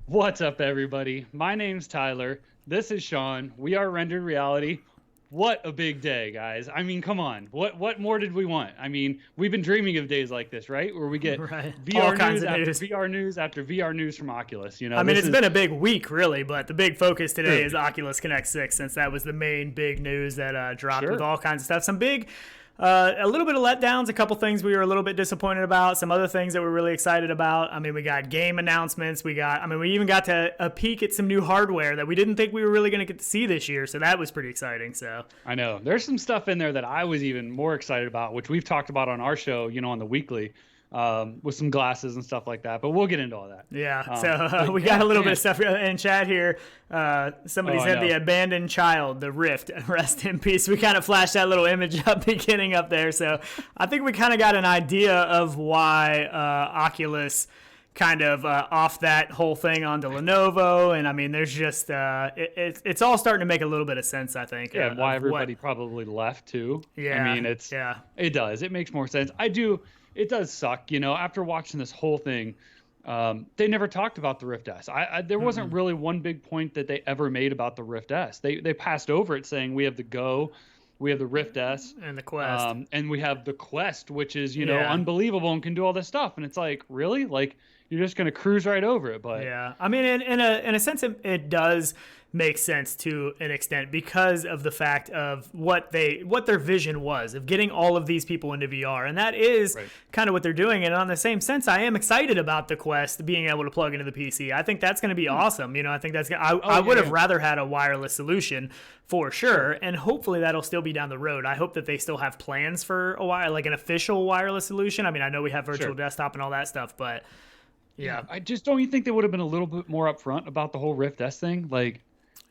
What's up, everybody? My name's Tyler. This is Sean. We are Rendered Reality. What a big day, guys. I mean, come on. What more did we want? I mean, we've been dreaming of days like this, right? Where we get Right. VR news after VR news after VR news from Oculus. You know, I mean, it's been a big week, really, but the big focus today is Oculus Connect 6, since that was the main big news that dropped with all kinds of stuff. Some big... a little bit of letdowns, a couple things we were a little bit disappointed about, some other things that we're really excited about. I mean, we got game announcements. We even got to a peek at some new hardware that we didn't think we were really going to get to see this year. So that was pretty exciting. So I know there's some stuff in there that I was even more excited about, which we've talked about on our show, you know, on the weekly. With some glasses and stuff like that, but we'll get into all that. Yeah, we got a little bit of stuff in chat here. Somebody said the abandoned child, the Rift, rest in peace. We kind of flashed that little image up beginning up there, so I think we kind of got an idea of why Oculus kind of off that whole thing onto Lenovo, and I mean, there's just it's all starting to make a little bit of sense, I think. Yeah, why everybody probably left too. Yeah, I mean, it does. It makes more sense. It does suck, you know, after watching this whole thing, they never talked about the Rift S. There wasn't really one big point that they ever made about the Rift S. They passed over it saying we have the Go, we have the Rift S. And the Quest. And we have the Quest, which is, you know, unbelievable and can do all this stuff. And it's like, really? Like, you're just going to cruise right over it. But yeah, I mean, in a sense, it does make sense to an extent because of the fact of what their vision was of getting all of these people into VR, and that is kind of what they're doing. And on the same sense, I am excited about the Quest being able to plug into the PC. I think that's going to be awesome. You know, I think that's I would have rather had a wireless solution for sure, and hopefully that'll still be down the road. I hope that they still have plans for a while, like an official wireless solution. I mean, I know we have virtual desktop and all that stuff, but yeah, I just don't. You think they would have been a little bit more upfront about the whole Rift S thing, like?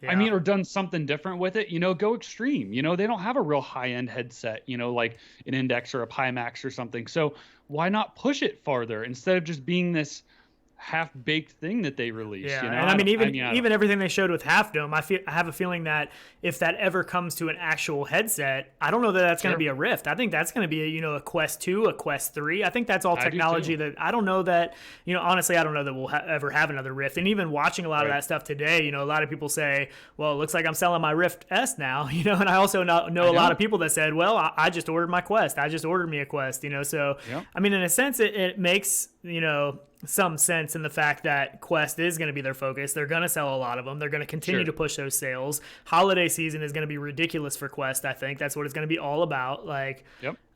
Yeah. I mean, or done something different with it, you know, go extreme. You know, they don't have a real high-end headset, you know, like an Index or a Pimax or something. So why not push it farther instead of just being this half-baked thing that they released? Yeah, you know? and I mean, even everything they showed with Half Dome, I have a feeling that if that ever comes to an actual headset, I don't know that that's going to be a Rift. I think that's going to be a Quest 2, a Quest 3. I think that's all technology that I don't know that, you know, honestly, I don't know that we'll ever have another Rift. And even watching a lot of that stuff today, you know, a lot of people say, well, it looks like I'm selling my Rift S now, you know, and I also know a lot of people that said, well, I just ordered my Quest. I just ordered me a Quest, you know, so, I mean, in a sense, it makes, you know, some sense in the fact that Quest is going to be their focus. They're going to sell a lot of them. They're going to continue to push those sales. Holiday season is going to be ridiculous for Quest, I think. That's what it's going to be all about. Like,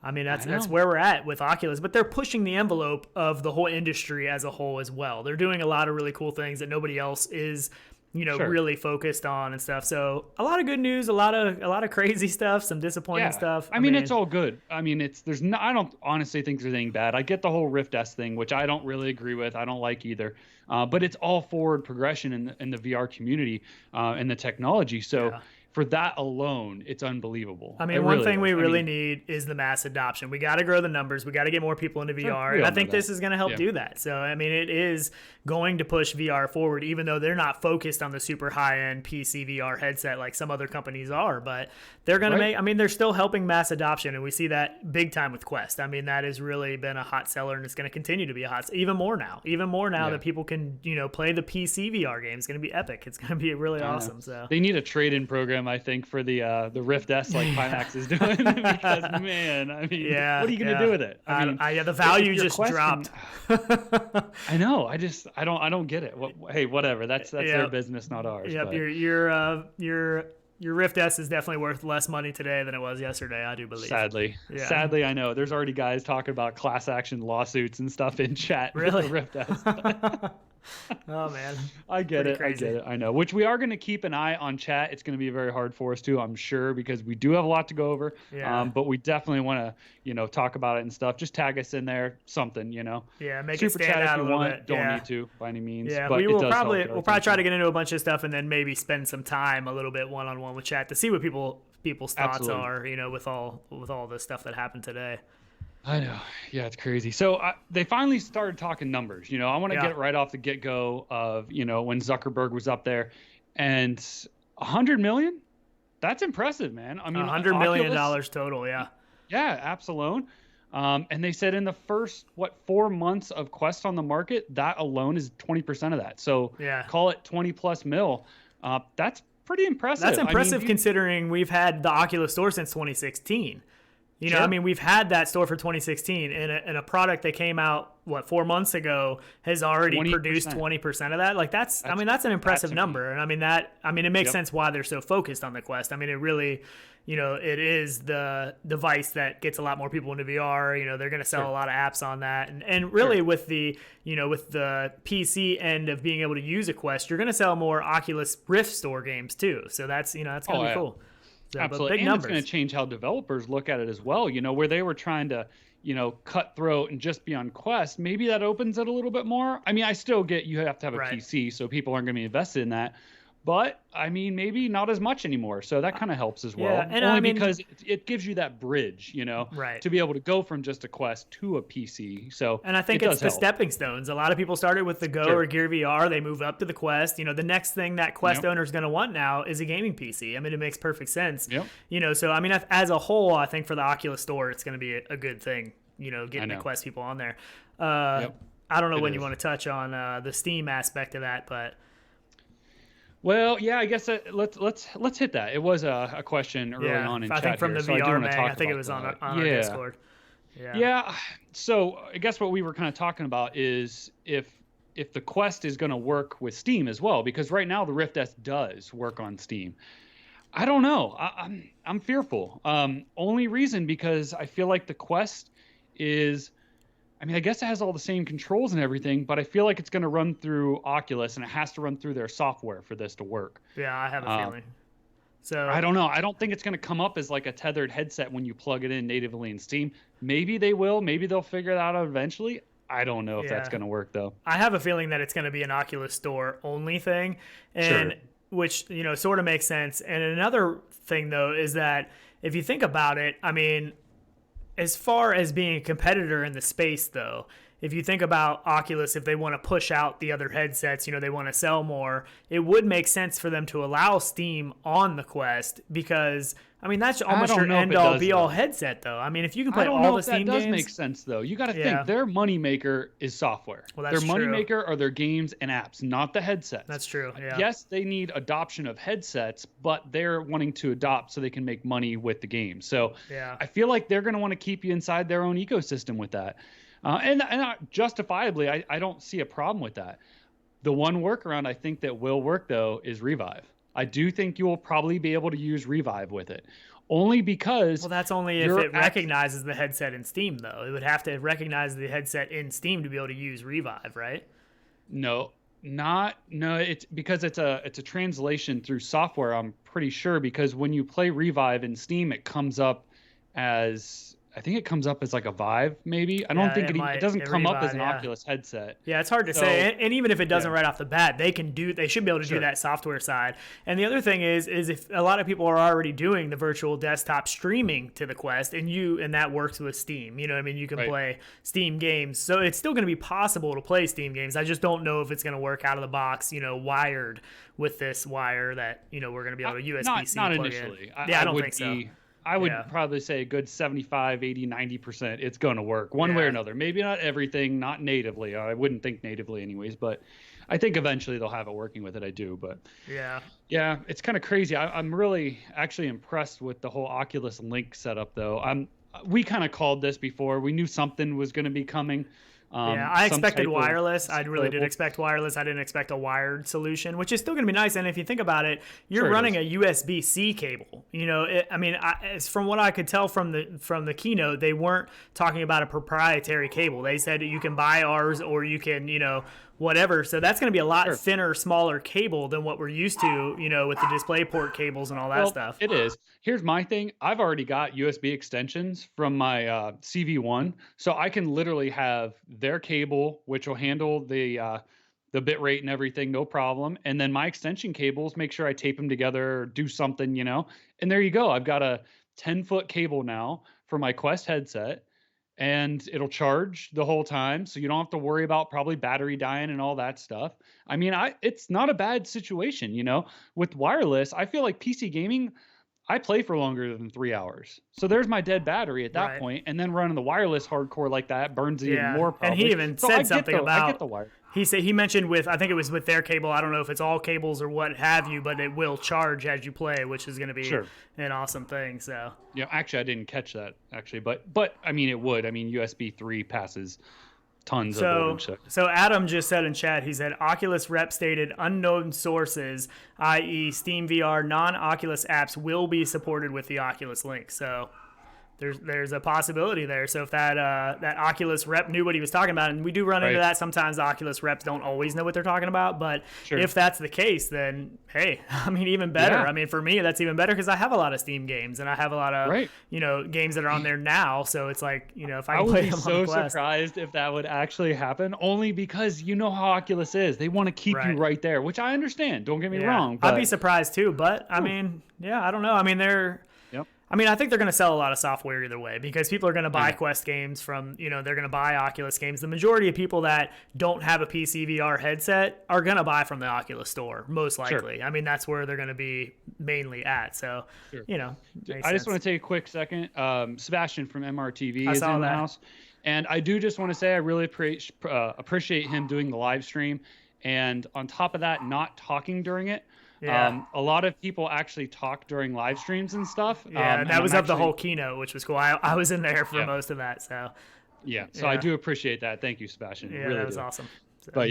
I mean, that's where we're at with Oculus. But they're pushing the envelope of the whole industry as a whole as well. They're doing a lot of really cool things that nobody else is, you know, really focused on and stuff. So a lot of good news, a lot of crazy stuff, some disappointing stuff. I mean, it's all good. I mean, I don't honestly think there's anything bad. I get the whole Rift S thing, which I don't really agree with. I don't like either. But it's all forward progression in the VR community and the technology. So for that alone, it's unbelievable. I mean, one thing we really need is the mass adoption. We got to grow the numbers. We got to get more people into VR. And I think this is going to help do that. So, I mean, it is going to push VR forward, even though they're not focused on the super high-end PC VR headset like some other companies are. But they're going to make, I mean, they're still helping mass adoption. And we see that big time with Quest. I mean, that has really been a hot seller, and it's going to continue to be a hot seller. Even more now that people can, you know, play the PC VR game. It's going to be epic. It's going to be really awesome. So they need a trade-in program, I think, for the Rift S like Pimax is doing, because man, I mean, what are you gonna do with it? I mean, the value just dropped. I know. I don't get it. Hey, whatever. That's their business, not ours. Yep. Your Rift S is definitely worth less money today than it was yesterday, I do believe. Sadly, I know. There's already guys talking about class action lawsuits and stuff in chat. Really? With the Rift S. Oh man, I get it. I know. Which we are going to keep an eye on chat. It's going to be very hard for us too, I'm sure, because we do have a lot to go over. Yeah. But we definitely want to, you know, talk about it and stuff. Just tag us in there, something, you know. Yeah, make Super it stand chat out if a you little want. bit. Don't need to by any means. Yeah, but we'll probably try to get into a bunch of stuff and then maybe spend some time a little bit one-on-one with chat to see what people's thoughts are, you know, with all the stuff that happened today. I know. Yeah, it's crazy. So they finally started talking numbers. You know, I want to get right off the get-go of, you know, when Zuckerberg was up there, and 100 million? That's impressive, man. I mean, $100 million total, yeah. Yeah, absolutely. And they said in the first, 4 months of Quest on the market, that alone is 20% of that. So Yeah. call it 20 plus mil. That's pretty impressive. That's impressive considering we've had the Oculus store since 2016. You know, I mean, we've had that store for 2016, and a product that came out 4 months ago has already 20%. Produced 20% of that. Like that's I mean, that's an impressive number, and I mean, it makes sense why they're so focused on the Quest. I mean, it really, you know, it is the device that gets a lot more people into VR. You know, they're going to sell a lot of apps on that, and really with the, you know, with the PC end of being able to use a Quest, you're going to sell more Oculus Rift store games too. So that's, you know, that's going to be cool. So, absolutely. And it's going to change how developers look at it as well. You know, where they were trying to, you know, cutthroat and just be on Quest, maybe that opens it a little bit more. I mean, I still get you have to have a PC, so people aren't going to be invested in that. But I mean, maybe not as much anymore. So that kind of helps as well. And only because it gives you that bridge, you know, to be able to go from just a Quest to a PC. So, and I think it's the stepping stones. A lot of people started with the Go or Gear VR. They move up to the Quest. You know, the next thing that Quest owner is going to want now is a gaming PC. I mean, it makes perfect sense. You know, so I mean, as a whole, I think for the Oculus store, it's going to be a good thing. You know, getting the Quest people on there. I don't know when you want to touch on the Steam aspect of that, but. Well, yeah, I guess let's hit that. It was a question early on in chat. I think from the VR Mag, I think it was on our Discord. Yeah. So I guess what we were kind of talking about is if the Quest is going to work with Steam as well, because right now the Rift S does work on Steam. I don't know. I'm fearful. Only reason because I feel like the Quest is. I mean, I guess it has all the same controls and everything, but I feel like it's going to run through Oculus, and it has to run through their software for this to work. Yeah, I have a feeling. So I don't know. I don't think it's going to come up as like a tethered headset when you plug it in natively in Steam. Maybe they will. Maybe they'll figure that out eventually. I don't know if that's going to work, though. I have a feeling that it's going to be an Oculus Store only thing, and which, you know, sort of makes sense. And another thing, though, is that if you think about it, I mean, as far as being a competitor in the space, though, if you think about Oculus, if they want to push out the other headsets, you know, they want to sell more, it would make sense for them to allow Steam on the Quest because, I mean, that's almost your end-all, be-all headset, though. I mean, if you can play all the Steam games... that does make sense, though. You got to think, their moneymaker is software. Well, that's their moneymaker are their games and apps, not the headsets. That's true, yeah. Yes, they need adoption of headsets, but they're wanting to adopt so they can make money with the game. So I feel like they're going to want to keep you inside their own ecosystem with that. And justifiably, I don't see a problem with that. The one workaround I think that will work, though, is Revive. I do think you will probably be able to use Revive with it. Only because... Well, that's only if it recognizes the headset in Steam, though. It would have to recognize the headset in Steam to be able to use Revive, right? No, it's because it's a translation through software, I'm pretty sure, because when you play Revive in Steam, it comes up as... I think it comes up as like a Vive, maybe. I don't think it doesn't come up as an Oculus headset. Yeah, it's hard to say. And even if it doesn't right off the bat, they should be able to do that software side. And the other thing is if a lot of people are already doing the virtual desktop streaming to the Quest, and that works with Steam. You know what I mean? You can play Steam games. So it's still going to be possible to play Steam games. I just don't know if it's going to work out of the box, you know, wired with this wire that, you know, we're going to be able to USB-C not plug initially. in. I don't think so. I would probably say a good 75, 80, 90%. It's going to work one way or another. Maybe not everything, not natively. I wouldn't think natively anyways, but I think eventually they'll have it working with it. I do, but yeah, it's kind of crazy. I'm really actually impressed with the whole Oculus Link setup, though. We kind of called this before. We knew something was going to be coming. I expected wireless. I really did expect wireless. I didn't expect a wired solution, which is still going to be nice. And if you think about it, you're running a USB-C cable. You know, from what I could tell from the keynote, they weren't talking about a proprietary cable. They said you can buy ours or you can, you know, whatever. So that's going to be a lot thinner, smaller cable than what we're used to, you know, with the DisplayPort cables and all that stuff. It is. Here's my thing. I've already got USB extensions from my CV1, so I can literally have their cable, which will handle the bit rate and everything, no problem. And then my extension cables, make sure I tape them together or do something, you know. And there you go. I've got a 10-foot cable now for my Quest headset. And it'll charge the whole time, so you don't have to worry about probably battery dying and all that stuff. I mean, it's not a bad situation, you know. With wireless, I feel like PC gaming, I play for longer than 3 hours. So there's my dead battery at that point, and then running the wireless hardcore like that burns even more probably. And he even said something about, I get the wire. He mentioned with, I think it was with their cable, I don't know if it's all cables or what have you, but it will charge as you play, which is going to be an awesome thing. So yeah, actually I didn't catch that actually, but I mean it would. I mean USB 3 passes tons of voltage. So Adam just said in chat, he said Oculus rep stated unknown sources, i.e. SteamVR non-Oculus apps will be supported with the Oculus link. So there's a possibility there. So if that Oculus rep knew what he was talking about, and we do run into that sometimes, the Oculus reps don't always know what they're talking about, but if that's the case, then hey, I mean, even better. I mean, for me, that's even better because I have a lot of Steam games and I have a lot of games that are on there now. So it's like, if I can play them on the Quest. I would be so surprised if that would actually happen, only because you know how Oculus is. They want to keep you right there, which I understand. Don't get me wrong. But I'd be surprised too, but I mean, I don't know. I mean, I think they're going to sell a lot of software either way because people are going to buy Quest games from, they're going to buy Oculus games. The majority of people that don't have a PC VR headset are going to buy from the Oculus store, most likely. I mean, that's where they're going to be mainly at. So, I just want to take a quick second. Sebastian from MRTV is in the house. And I do just want to say I really appreciate him doing the live stream. And on top of that, not talking during it. A lot of people actually talk during live streams and stuff. That was of the whole keynote, which was cool. I was in there for most of that. So I do appreciate that. Thank you, Sebastian. Yeah, that was awesome. So. But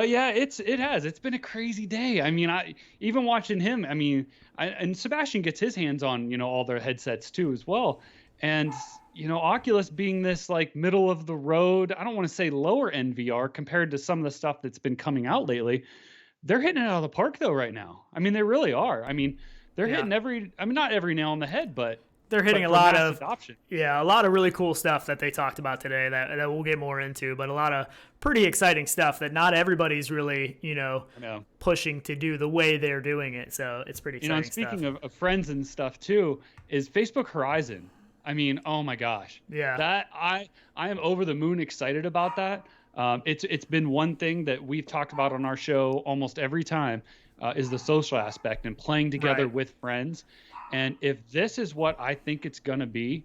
it's been a crazy day. I mean, even watching him. I mean, and Sebastian gets his hands on all their headsets too as well, and Oculus being this like middle of the road. I don't want to say lower end VR compared to some of the stuff that's been coming out lately. They're hitting it out of the park though right now. I mean, they really are. I mean, they're hitting not every nail on the head, but they're hitting a lot of adoption. Yeah, a lot of really cool stuff that they talked about today that we'll get more into, but a lot of pretty exciting stuff that not everybody's really, pushing to do the way they're doing it. So it's pretty exciting stuff. Speaking of friends and stuff too, is Facebook Horizon. I mean, oh my gosh. Yeah. That I am over the moon excited about that. It's been one thing that we've talked about on our show almost every time is the social aspect and playing together with friends. And if this is what I think it's going to be,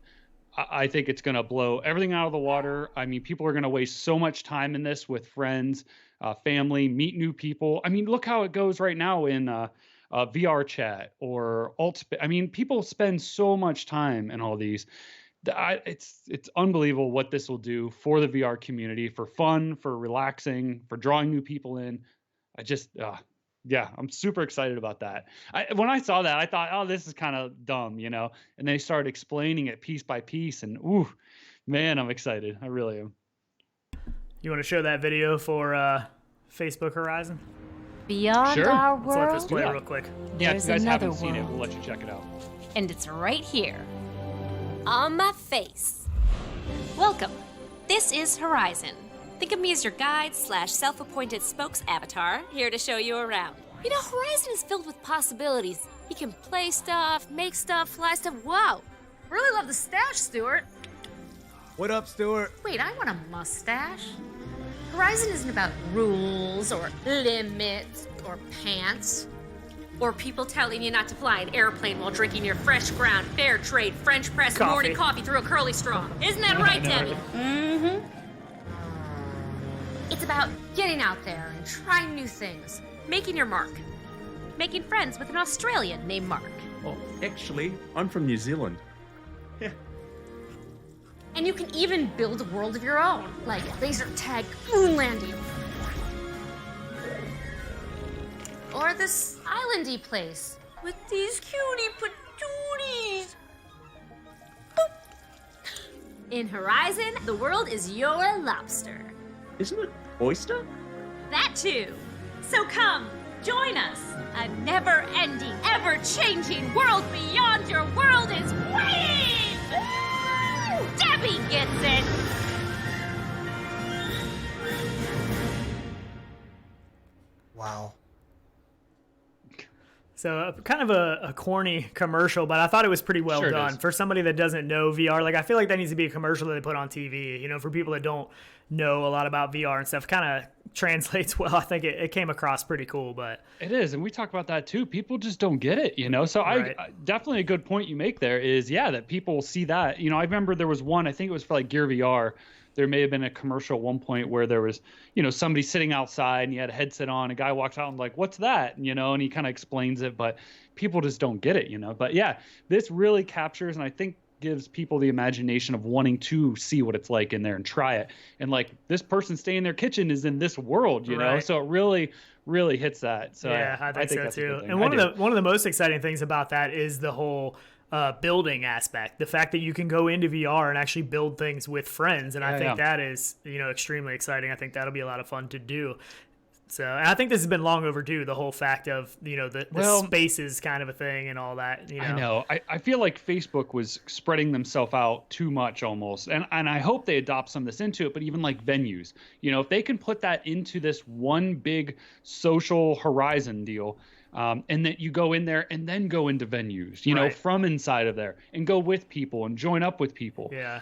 I think it's going to blow everything out of the water. I mean, people are going to waste so much time in this with friends, family, meet new people. I mean, look how it goes right now in VR chat or I mean, people spend so much time in all these. It's unbelievable what this will do for the VR community, for fun, for relaxing, for drawing new people in. I'm super excited about that. When I saw that, I thought, oh, this is kind of dumb, and they started explaining it piece by piece, and ooh, man, I'm excited. I really am. You want to show that video for Facebook Horizon? Beyond our world. Let's let this play real quick. Yeah, if you guys haven't seen it, we'll let you check it out. And it's right here. On my face. Welcome. This is Horizon. Think of me as your guide / self-appointed spokes avatar, here to show you around. Horizon is filled with possibilities. You can play stuff, make stuff, fly stuff. Wow. Really love the stash, Stuart. What up, Stuart? Wait, I want a mustache. Horizon isn't about rules or limits or pants. Or people telling you not to fly an airplane while drinking your fresh ground, fair trade, French press morning coffee through a curly straw. Isn't that right, Debbie? Mm-hmm. It's about getting out there and trying new things, making your mark, making friends with an Australian named Mark. Oh, actually, I'm from New Zealand. Yeah. And you can even build a world of your own, like laser tag moon landing. Or this islandy place with these cutie patooties. Boop. In Horizon, the world is your lobster. Isn't it oyster? That too. So come, join us. A never-ending, ever-changing world beyond your world is waiting! Woo! Debbie gets it! Wow. So kind of a corny commercial, but I thought it was pretty well done. For somebody that doesn't know VR, like I feel like that needs to be a commercial that they put on TV, for people that don't know a lot about VR and stuff. Kind of translates well. I think it came across pretty cool, but it is. And we talk about that too. People just don't get it, you know? So Right. I definitely a good point you make there is, that people see that, you know, I remember there was one, I think it was for like Gear VR. There may have been a commercial at one point where there was, you know, somebody sitting outside and he had a headset on. A guy walks out and like, what's that? You know, and he kind of explains it, but people just don't get it, you know. But yeah, this really captures and I think gives people the imagination of wanting to see what it's like in there and try it. And like this person staying in their kitchen is in this world, you know. So it really hits that. So yeah, I think so that's a too. good thing. And one of the most exciting things about that is the whole building aspect, the fact that you can go into VR and actually build things with friends. And I think that is, you know, extremely exciting. I think that'll be a lot of fun to do. So, and I think this has been long overdue, the whole fact of, you know, the spaces kind of a thing and all that, you know. I know. I feel like Facebook was spreading themselves out too much almost. And I hope they adopt some of this into it, but even like venues, you know, if they can put that into this one big social horizon deal, and that you go in there and then go into venues, you know, from inside of there and go with people and join up with people. Yeah.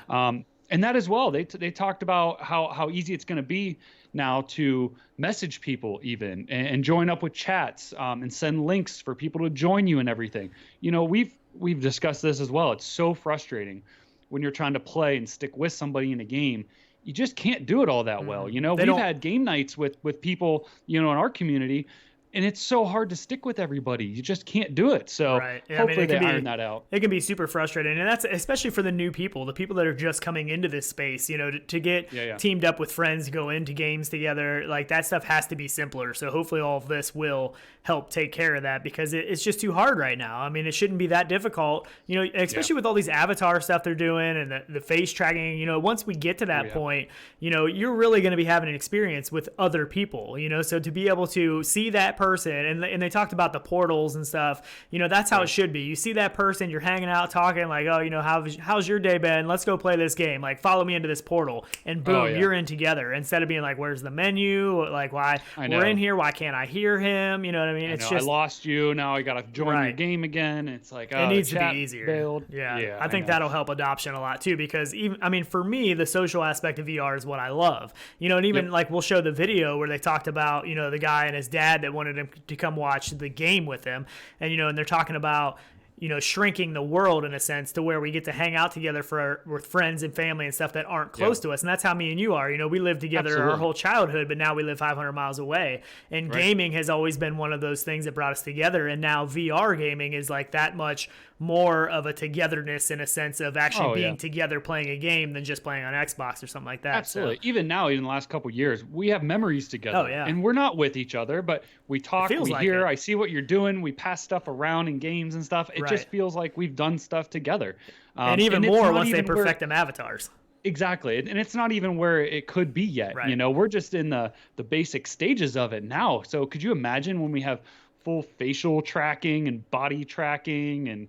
And that as well, they talked about how easy it's going to be now to message people even and join up with chats and send links for people to join you and everything. You know, we've discussed this as well. It's so frustrating when you're trying to play and stick with somebody in a game. You just can't do it all that well. You know, we've had game nights with people, you know, in our community. And it's so hard to stick with everybody. You just can't do it. So hopefully they iron that out. It can be super frustrating. And that's especially for the new people, the people that are just coming into this space, you know, to get teamed up with friends, to go into games together. Like that stuff has to be simpler. So hopefully all of this will help take care of that because it's just too hard right now. I mean, it shouldn't be that difficult, you know, especially with all these avatar stuff they're doing and the face tracking. You know, once we get to that point, you know, you're really going to be having an experience with other people, you know, so to be able to see that person and they talked about the portals and stuff, you know, that's how it should be. You see that person, you're hanging out talking like, oh, you know, how's your day been? Let's go play this game. Like follow me into this portal and boom, you're in together instead of being like, where's the menu? Like why we're in here? Why can't I hear him? You know what I mean? It's just, I lost you. Now I got to join your game again. It's like, it needs to be easier. Yeah. I think that'll help adoption a lot too, because even, I mean, for me, the social aspect of VR is what I love, you know, and even like we'll show the video where they talked about, you know, the guy and his dad that wanted him to come watch the game with him. And, you know, and they're talking about, you know, shrinking the world in a sense to where we get to hang out together with friends and family and stuff that aren't close to us. And that's how me and you are. You know, we lived together our whole childhood, but now we live 500 miles away. And gaming has always been one of those things that brought us together. And now VR gaming is like that much more of a togetherness in a sense of actually being together playing a game than just playing on Xbox or something like that. Absolutely. So, even now, in the last couple of years, we have memories together. And we're not with each other, but we talk, we hear, I see what you're doing. We pass stuff around in games and stuff. It just feels like we've done stuff together. And even more once they perfect them avatars. Exactly. And it's not even where it could be yet. You know, we're just in the basic stages of it now. So could you imagine when we have full facial tracking and body tracking and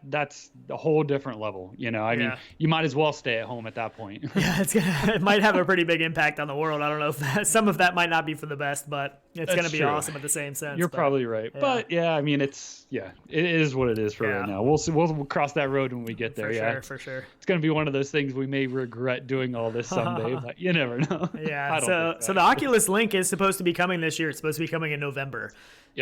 that's a whole different level, you know. I mean, you might as well stay at home at that point. It might have a pretty big impact on the world. I don't know if some of that might not be for the best, but it's going to be awesome at the same sense. You're probably right. But I mean, it is what it is for right now. We'll see. We'll cross that road when we get there. For sure. It's going to be one of those things we may regret doing all this someday, but you never know. So the Oculus Link is supposed to be coming this year. It's supposed to be coming in November.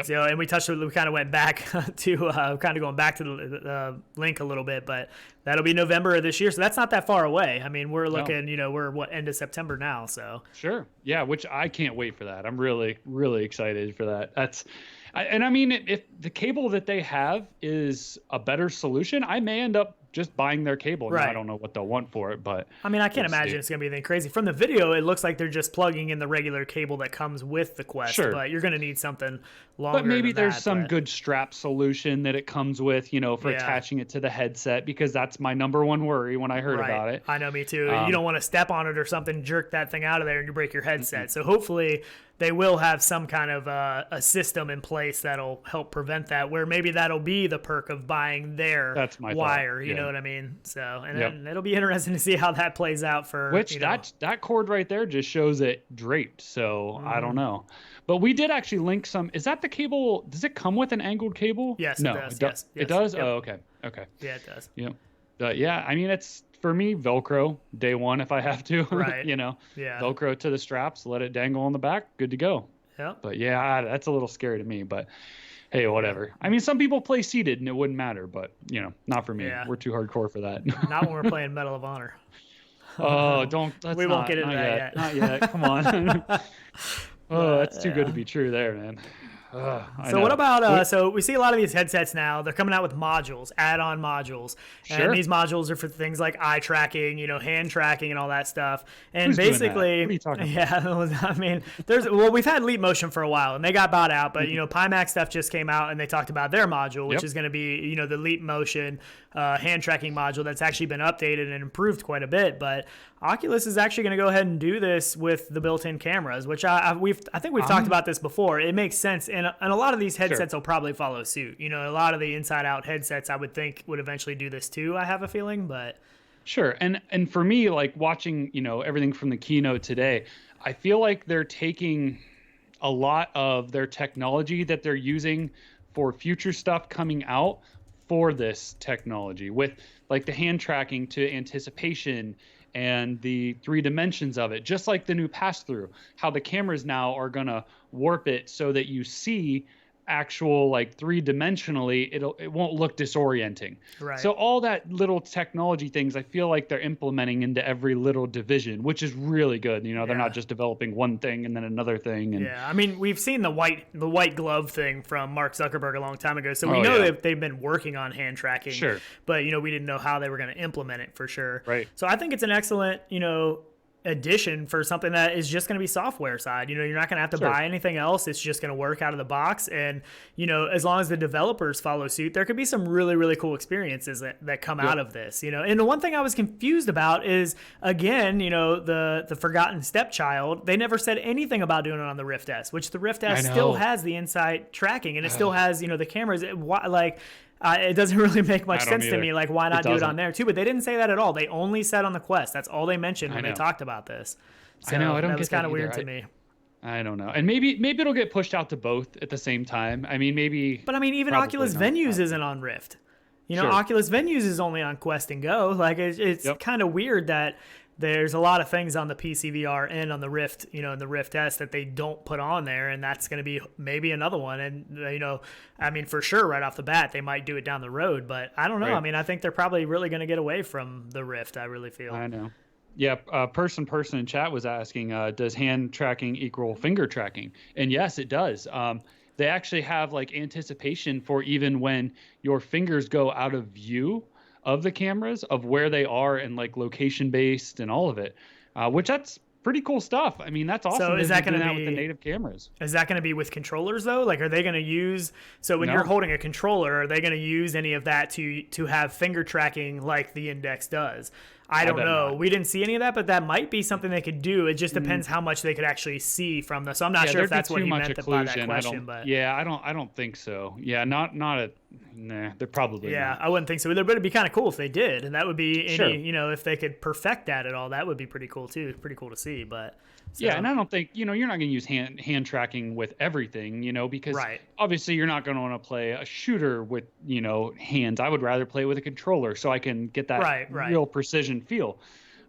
So, and we kind of went back to kind of going back to the link a little bit, but that'll be November of this year. So that's not that far away. I mean, we're looking, you know, we're end of September now. So sure. Yeah. Which I can't wait for that. I'm really, really excited for that. And I mean, if the cable that they have is a better solution, I may end up just buying their cable. Now, I don't know what they'll want for it, but I mean, I can't imagine it's going to be anything crazy. From the video, it looks like they're just plugging in the regular cable that comes with the Quest, but you're going to need something longer. But maybe there's some good strap solution that it comes with, you know, for attaching it to the headset, because that's my number one worry when I heard about it. I know, me too. You don't want to step on it or something, jerk that thing out of there and you break your headset. So hopefully they will have some kind of a system in place that'll help prevent that, where maybe that'll be the perk of buying their wire. You know what I mean? So, and then it'll be interesting to see how that plays out for that cord right there just shows it draped. So I don't know, but we did actually link some. Is that the cable? Does it come with an angled cable? Yes, no, it does. It does. Yep. Oh, okay. Yeah, it does. Yep. Yeah, I mean, it's for me, Velcro day one if I have to. Right. Yeah. Velcro to the straps, let it dangle on the back, good to go. Yeah. But yeah, that's a little scary to me. But hey, whatever. I mean, some people play seated and it wouldn't matter, but not for me. Yeah. We're too hardcore for that. Not when we're playing Medal of Honor. Oh, we won't get into that yet. Not yet. Come on. That's too good to be true there, man. So what about so we see a lot of these headsets now, they're coming out with modules, add-on modules, and these modules are for things like eye tracking, hand tracking and all that stuff. And basically, what are you talking about? I mean, we've had Leap Motion for a while and they got bought out, but Pimax stuff just came out and they talked about their module, which is going to be the Leap Motion hand tracking module that's actually been updated and improved quite a bit. But Oculus is actually going to go ahead and do this with the built-in cameras, which I think we've talked about this before. It makes sense, and a lot of these headsets will probably follow suit. A lot of the inside-out headsets I would think would eventually do this too. I have a feeling, but sure. And for me, like watching everything from the keynote today, I feel like they're taking a lot of their technology that they're using for future stuff coming out for this technology, with like the hand tracking to anticipation and the 3 dimensions of it, just like the new pass-through, how the cameras now are going to warp it so that you see actual like 3-dimensionally, it won't look disorienting. Right. So all that little technology things, I feel like they're implementing into every little division, which is really good. They're not just developing one thing and then another thing. And I mean, we've seen the white glove thing from Mark Zuckerberg a long time ago, so we know that they've been working on hand tracking. Sure. But we didn't know how they were going to implement it for sure. Right. So I think it's an excellent addition for something that is just going to be software side. You're not going to have to buy anything else. It's just going to work out of the box. And, as long as the developers follow suit, there could be some really, really cool experiences that come out of this, And the one thing I was confused about is, again, the forgotten stepchild, they never said anything about doing it on the Rift S, which the Rift S still has the inside tracking and it still has, the cameras. It doesn't really make much sense to me. Like, why not do it on there too? But they didn't say that at all. They only said on the Quest. That's all they mentioned when they talked about this. So I know. I don't that was get kind of weird to me. I don't know. And maybe it'll get pushed out to both at the same time. I mean, maybe. But I mean, even Oculus Venues isn't on Rift. Oculus Venues is only on Quest and Go. Like, it's kind of weird that there's a lot of things on the PCVR and on the Rift, in the Rift S that they don't put on there, and that's going to be maybe another one. And, I mean, for sure, right off the bat, they might do it down the road, but I don't know. Right. I mean, I think they're probably really going to get away from the Rift, I really feel. I know. Yeah, person in chat was asking, does hand tracking equal finger tracking? And yes, it does. They actually have, like, anticipation for even when your fingers go out of view of the cameras, of where they are, and like location based and all of it, which that's pretty cool stuff. I mean, that's awesome. So is that going to be with the native cameras? Is that going to be with controllers though? Like, are they going to use, so when you're holding a controller, are they going to use any of that to have finger tracking like the Index does? I don't know. We didn't see any of that, but that might be something they could do. It just depends how much they could actually see from this. So I'm not sure if that's what he meant by that question. But I don't think so. Yeah, they're probably not. I wouldn't think so either. But it'd be kind of cool if they did, and that would be if they could perfect that at all, that would be pretty cool too. Pretty cool to see, but. So. Yeah, and I don't think, you're not going to use hand tracking with everything, because obviously you're not going to want to play a shooter with, hands. I would rather play with a controller so I can get that real precision feel.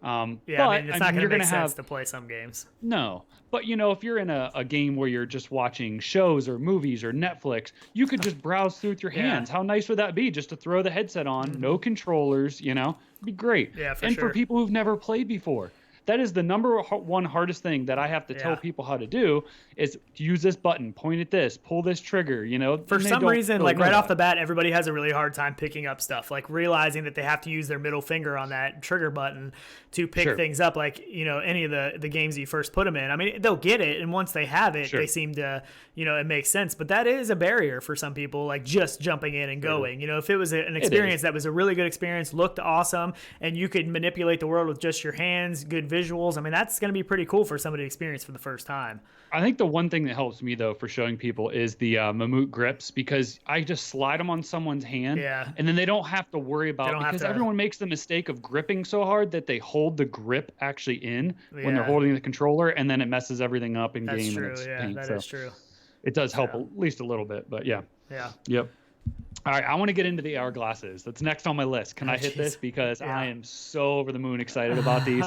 I mean, it's not going to make sense to play some games. No, but if you're in a game where you're just watching shows or movies or Netflix, you could just browse through with your hands. How nice would that be? Just to throw the headset on, no controllers, it'd be great. Yeah, for people who've never played before. That is the number one hardest thing that I have to tell people how to do is to use this button, point at this, pull this trigger, For some reason, like right off the bat, everybody has a really hard time picking up stuff, like realizing that they have to use their middle finger on that trigger button to pick things up, like, any of the games you first put them in. I mean, they'll get it, and once they have it, they seem to, it makes sense. But that is a barrier for some people, like just jumping in and going. If it was an experience that was a really good experience, looked awesome, and you could manipulate the world with just your hands, good visuals, I mean, that's going to be pretty cool for somebody to experience for the first time. I think the one thing that helps me, though, for showing people is the Mammut grips, because I just slide them on someone's hand, and then they don't have to worry about it, because everyone makes the mistake of gripping so hard that they hold the grip actually in when they're holding the controller, and then it messes everything up in game. True. And it's pain. That is true. It does help at least a little bit, but yeah. Yeah. Yep. All right, I want to get into the AR glasses. That's next on my list. Can I hit this? Because I am so over the moon excited about these.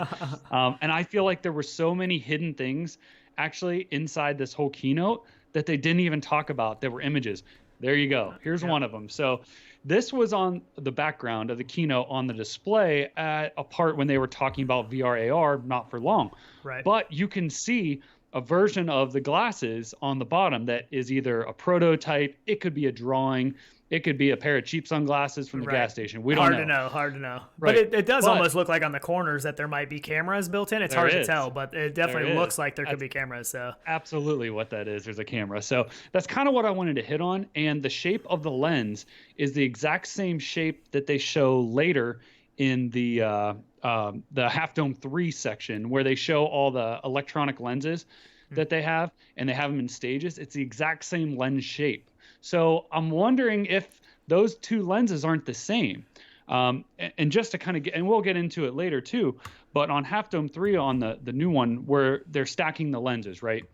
And I feel like there were so many hidden things actually inside this whole keynote that they didn't even talk about. There were images. There you go. Here's one of them. So this was on the background of the keynote on the display at a part when they were talking about VR AR, not for long. Right. But you can see a version of the glasses on the bottom that is either a prototype, it could be a drawing, it could be a pair of cheap sunglasses from the gas station. We don't know. Hard to know. Right. But it does almost look like on the corners that there might be cameras built in. It's hard to tell, but it definitely looks like there could be cameras. So absolutely what that is. There's a camera. So that's kind of what I wanted to hit on. And the shape of the lens is the exact same shape that they show later in the Half Dome 3 section, where they show all the electronic lenses that they have, and they have them in stages. It's the exact same lens shape. So I'm wondering if those two lenses aren't the same. And just to kind of get, and we'll get into it later too, but on Half Dome 3, on the new one, where they're stacking the lenses, right?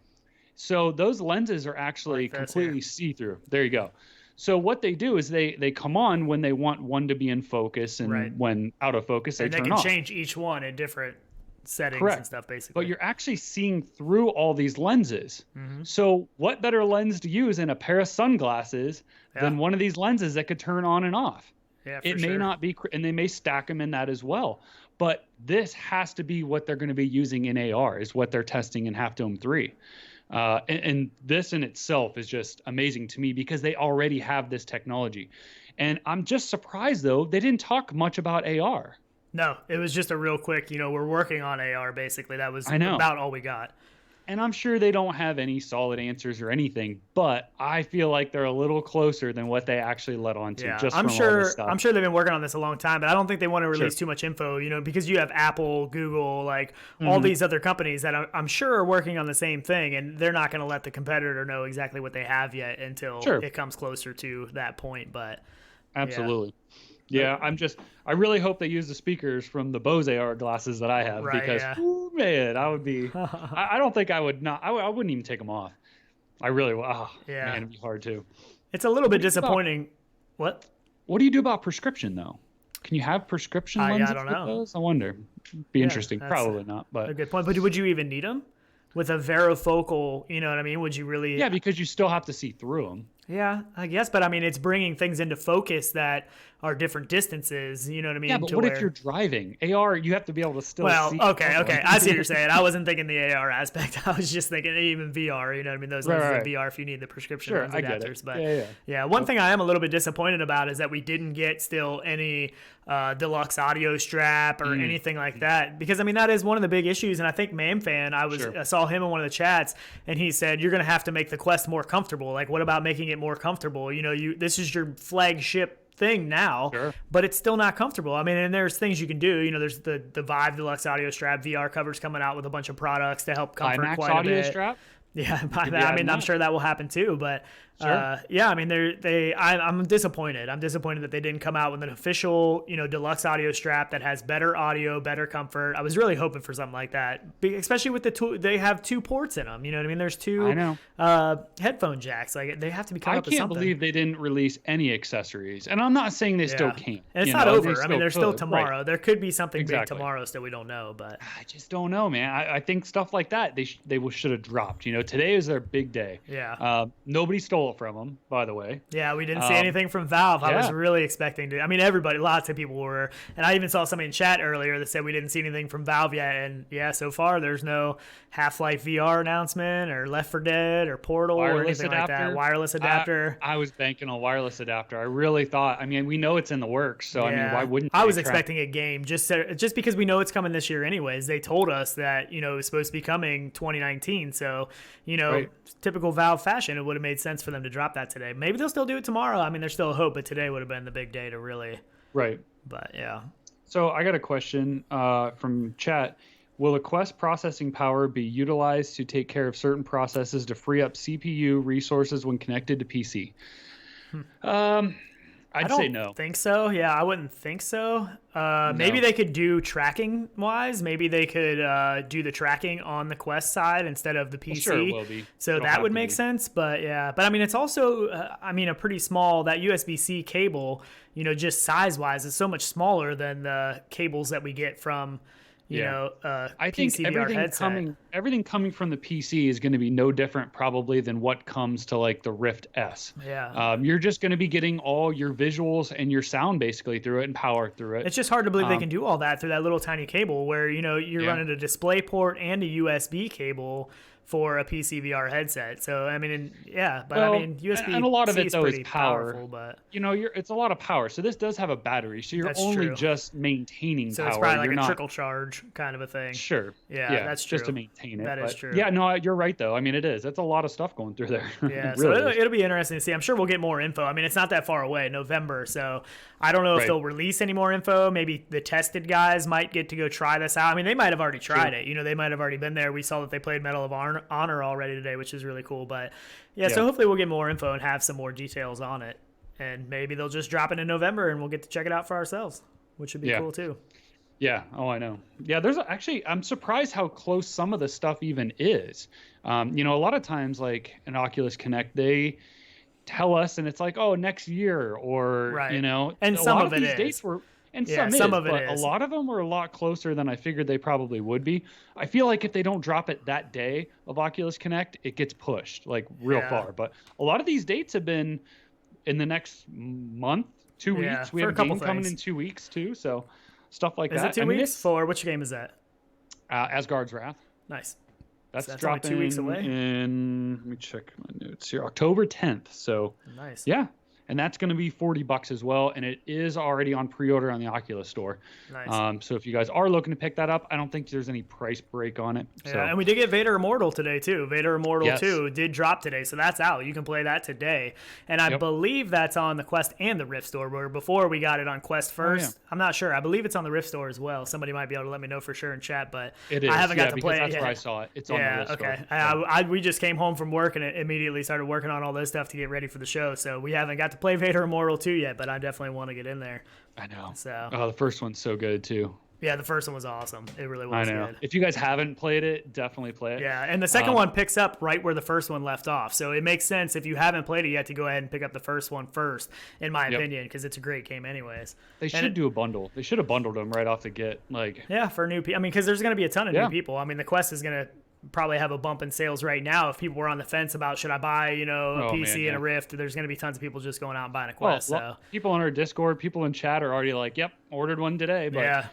So those lenses are actually completely see-through. There you go. So what they do is they come on when they want one to be in focus, and when out of focus, they turn off. And they can change each one in different settings and stuff, basically. But you're actually seeing through all these lenses. So what better lens to use in a pair of sunglasses than one of these lenses that could turn on and off? Yeah, it may not be, and they may stack them in that as well. But this has to be what they're going to be using in AR, is what they're testing in Half Dome 3. And this in itself is just amazing to me, because they already have this technology. And I'm just surprised, though, they didn't talk much about AR. No, it was just a real quick, we're working on AR, basically. That was about all we got. And I'm sure they don't have any solid answers or anything, but I feel like they're a little closer than what they actually let on to. Yeah, just I'm from all this stuff. I'm sure they've been working on this a long time, but I don't think they want to release too much info, because you have Apple, Google, like all these other companies that I'm sure are working on the same thing, and they're not going to let the competitor know exactly what they have yet until it comes closer to that point. But absolutely. Yeah, I really hope they use the speakers from the Bose AR glasses that I have, because, ooh, man, I would be, I don't think I would not, I wouldn't even take them off. I really, man, it'd be hard too. It's a little bit disappointing. What do you do about prescription, though? Can you have prescription lenses? I don't know. Those? I wonder. Be interesting. Probably not, but a good point. But would you even need them with a varifocal? You know what I mean? Would you really? Yeah, because you still have to see through them. Yeah, I guess, but I mean, it's bringing things into focus that are different distances. You know what I mean? Yeah, but what if you're driving? AR, you have to be able to still see. Okay. I see what you're saying. I wasn't thinking the AR aspect. I was just thinking even VR. You know what I mean? Those lenses in VR if you need the prescription lens adapters. But one thing I am a little bit disappointed about is that we didn't get still any deluxe audio strap or anything like that. Because, I mean, that is one of the big issues. And I think MamFan, I saw him in one of the chats, and he said, you're going to have to make the Quest more comfortable. Like, what about making it more comfortable? This is your flagship thing now, but it's still not comfortable. I mean, and there's things you can do. There's the Vive Deluxe Audio Strap. VR Covers coming out with a bunch of products to help comfort IMAX quite audio a bit. Strap? Yeah, I mean, I'm sure that will happen too, but I mean, I'm disappointed. I'm disappointed that they didn't come out with an official, deluxe audio strap that has better audio, better comfort. I was really hoping for something like that, especially with they have 2 ports in them. You know what I mean? There's 2 headphone jacks. Like, they have to be coming up with something. I can't believe they didn't release any accessories, and I'm not saying they still can't. And it's not over. I mean, there's still tomorrow. Right. There could be something big tomorrow still we don't know, but I just don't know, man. I think stuff like that they should have dropped. Today is their big day. Yeah. Nobody stole it from them, by the way. Yeah, we didn't see anything from Valve. I was really expecting to. I mean, lots of people were. And I even saw somebody in chat earlier that said we didn't see anything from Valve yet. And so far there's no Half-Life VR announcement or Left 4 Dead or Portal or anything like that. Wireless adapter. I was banking on wireless adapter. I really thought. I mean, we know it's in the works, so I mean, why wouldn't? I was expecting a game just because we know it's coming this year anyways. They told us that it was supposed to be coming 2019. So typical Valve fashion, it would have made sense for them to drop that today. Maybe they'll still do it tomorrow. I mean, there's still a hope, but today would have been the big day to really. Right. But yeah. So I got a question from chat. Will the Quest processing power be utilized to take care of certain processes to free up CPU resources when connected to PC? I'd say no. Think so. Yeah, I wouldn't think so. Maybe they could do tracking wise. Maybe they could do the tracking on the Quest side instead of the PC. Well, sure, it will be. So that would make sense. But yeah, but I mean, it's also, a pretty small, that USB-C cable, just size wise is so much smaller than the cables that we get from, I PC think VR headset. everything coming from the PC is going to be no different probably than what comes to like the Rift S. Yeah. You're just going to be getting all your visuals and your sound basically through it and power through it. It's just hard to believe they can do all that through that little tiny cable where, you're running a display port and a USB cable for a PC VR headset. So, USB and a lot of it though is power. Powerful, but it's a lot of power. So this does have a battery. So you're only just maintaining so power. So it's probably you're like a not... trickle charge kind of a thing. Sure. Yeah, that's true. Just to maintain it. That is true. Yeah, no, you're right though. I mean, it is. That's a lot of stuff going through there. Yeah, really so it'll be interesting to see. I'm sure we'll get more info. I mean, it's not that far away, November. So I don't know if they'll release any more info. Maybe the tested guys might get to go try this out. I mean, they might have already tried it. They might have already been there. We saw that they played Medal of Honor already today, which is really cool. But so hopefully we'll get more info and have some more details on it. And maybe they'll just drop it in November and we'll get to check it out for ourselves, which would be cool too. Yeah. Oh, I know. Yeah. I'm surprised how close some of the stuff even is. A lot of times like an Oculus Connect, they tell us and it's like, oh, next year or, and some of it is. Dates were, and some of it but is. A lot of them were a lot closer than I figured they probably would be. I feel like if they don't drop it that day of Oculus Connect, it gets pushed like real far. But a lot of these dates have been in the next month, 2 weeks. We have a game coming in 2 weeks too. So stuff like that. Is it 2 weeks? For which game is that? Asgard's Wrath. Nice. That's only dropping 2 weeks away. Let me check my notes here. October 10th. So nice. Yeah. And that's going to be $40 as well. And it is already on pre-order on the Oculus store. Nice. So if you guys are looking to pick that up, I don't think there's any price break on it. Yeah, so. And we did get Vader Immortal today too. Vader Immortal 2 did drop today. So that's out. You can play that today. And I believe that's on the Quest and the Rift store, where before we got it on Quest first. I'm not sure. I believe it's on the Rift store as well. Somebody might be able to let me know for sure in chat, but it is. I haven't got to play it that's yet. where I saw it. It's on the Rift store. Okay. We just came home from work and immediately started working on all this stuff to get ready for the show. So we haven't got to play Vader Immortal 2 yet, but I definitely want to get in there. I know. So the first one's so good too. Yeah, the first one was awesome. It really was. I know. Good. If you guys haven't played it, definitely play it. Yeah, and the second one picks up right where the first one left off. So it makes sense if you haven't played it yet to go ahead and pick up the first one first, in my opinion, because it's a great game anyways. They should do a bundle. They should have bundled them right off the get. For new people. I mean, because there's going to be a ton of new people. I mean, the Quest is going to probably have a bump in sales right now. If people were on the fence about should I buy, a PC and a Rift, there's going to be tons of people just going out and buying a Quest. People on our Discord, people in chat are already like, yep, ordered one today. But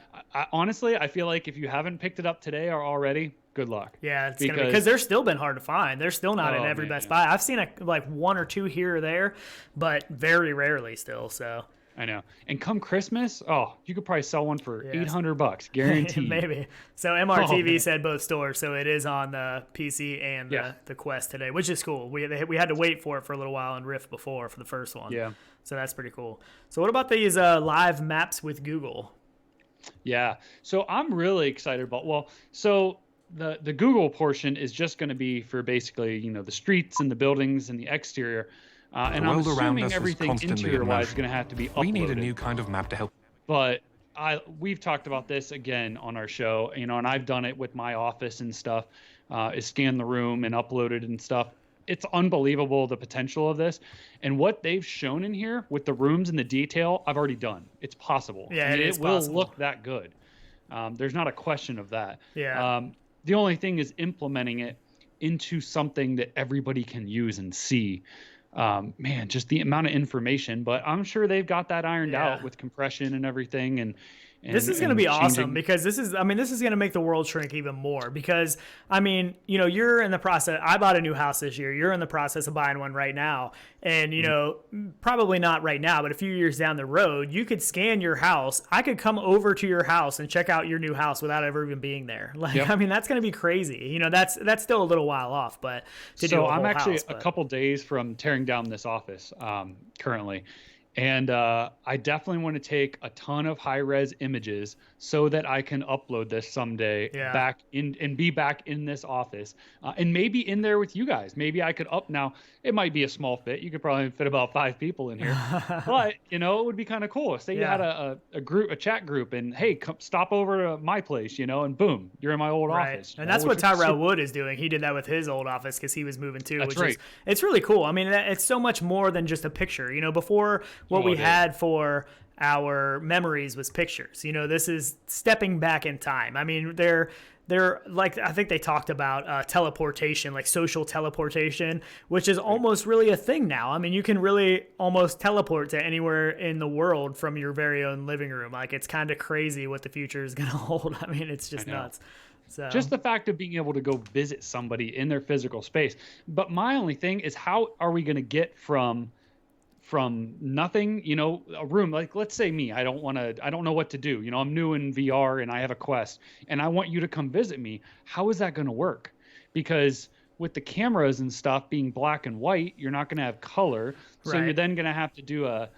honestly, I feel like if you haven't picked it up today or already, good luck. Yeah, it's because they're still been hard to find. They're still not in every Best Buy. I've seen like one or two here or there, but very rarely still. So I know. And come Christmas, you could probably sell one for $800, guaranteed. Maybe. So MRTV said both stores, so it is on the PC and the Quest today, which is cool. We had to wait for it for a little while in Rift before for the first one. Yeah. So that's pretty cool. So what about these live maps with Google? Yeah. So I'm really excited about. So the Google portion is just going to be for basically the streets and the buildings and the exterior. And I'm assuming everything interior-wise is going to have to be uploaded. We need a new kind of map to help. But we've talked about this again on our show, and I've done it with my office and stuff, is scan the room and upload it and stuff. It's unbelievable, the potential of this. And what they've shown in here with the rooms and the detail, I've already done. It's possible. Yeah, it will possible. look that good. There's not a question of that. Yeah. The only thing is implementing it into something that everybody can use and see. Just the amount of information, but I'm sure they've got that ironed out with compression and everything. And this is going to be awesome because this is going to make the world shrink even more because, you're in the process. I bought a new house this year. You're in the process of buying one right now. And, probably not right now, but a few years down the road, you could scan your house. I could come over to your house and check out your new house without ever even being there. That's going to be crazy. That's still a little while off, but I'm actually a couple days from tearing down this office currently. And I definitely want to take a ton of high-res images so that I can upload this someday back in and be back in this office, and maybe in there with you guys. Maybe I could now. It might be a small fit. You could probably fit about 5 people in here, but it would be kind of cool. Say you had a chat group, and hey, come stop over to my place, and boom, you're in my old office. And that's what Tyrell Wood is doing. He did that with his old office because he was moving too. That's right. It's really cool. I mean, it's so much more than just a picture. Before. What we had for our memories was pictures. This is stepping back in time. I mean, they're like, I think they talked about teleportation, like social teleportation, which is almost really a thing now. I mean, you can really almost teleport to anywhere in the world from your very own living room. Like, it's kind of crazy what the future is going to hold. I mean, it's just nuts. So. Just the fact of being able to go visit somebody in their physical space. But my only thing is, how are we going to get from nothing, a room, like, let's say me, I don't know what to do. I'm new in VR and I have a Quest and I want you to come visit me. How is that going to work? Because with the cameras and stuff being black and white, you're not going to have color. So you're then going to have to do a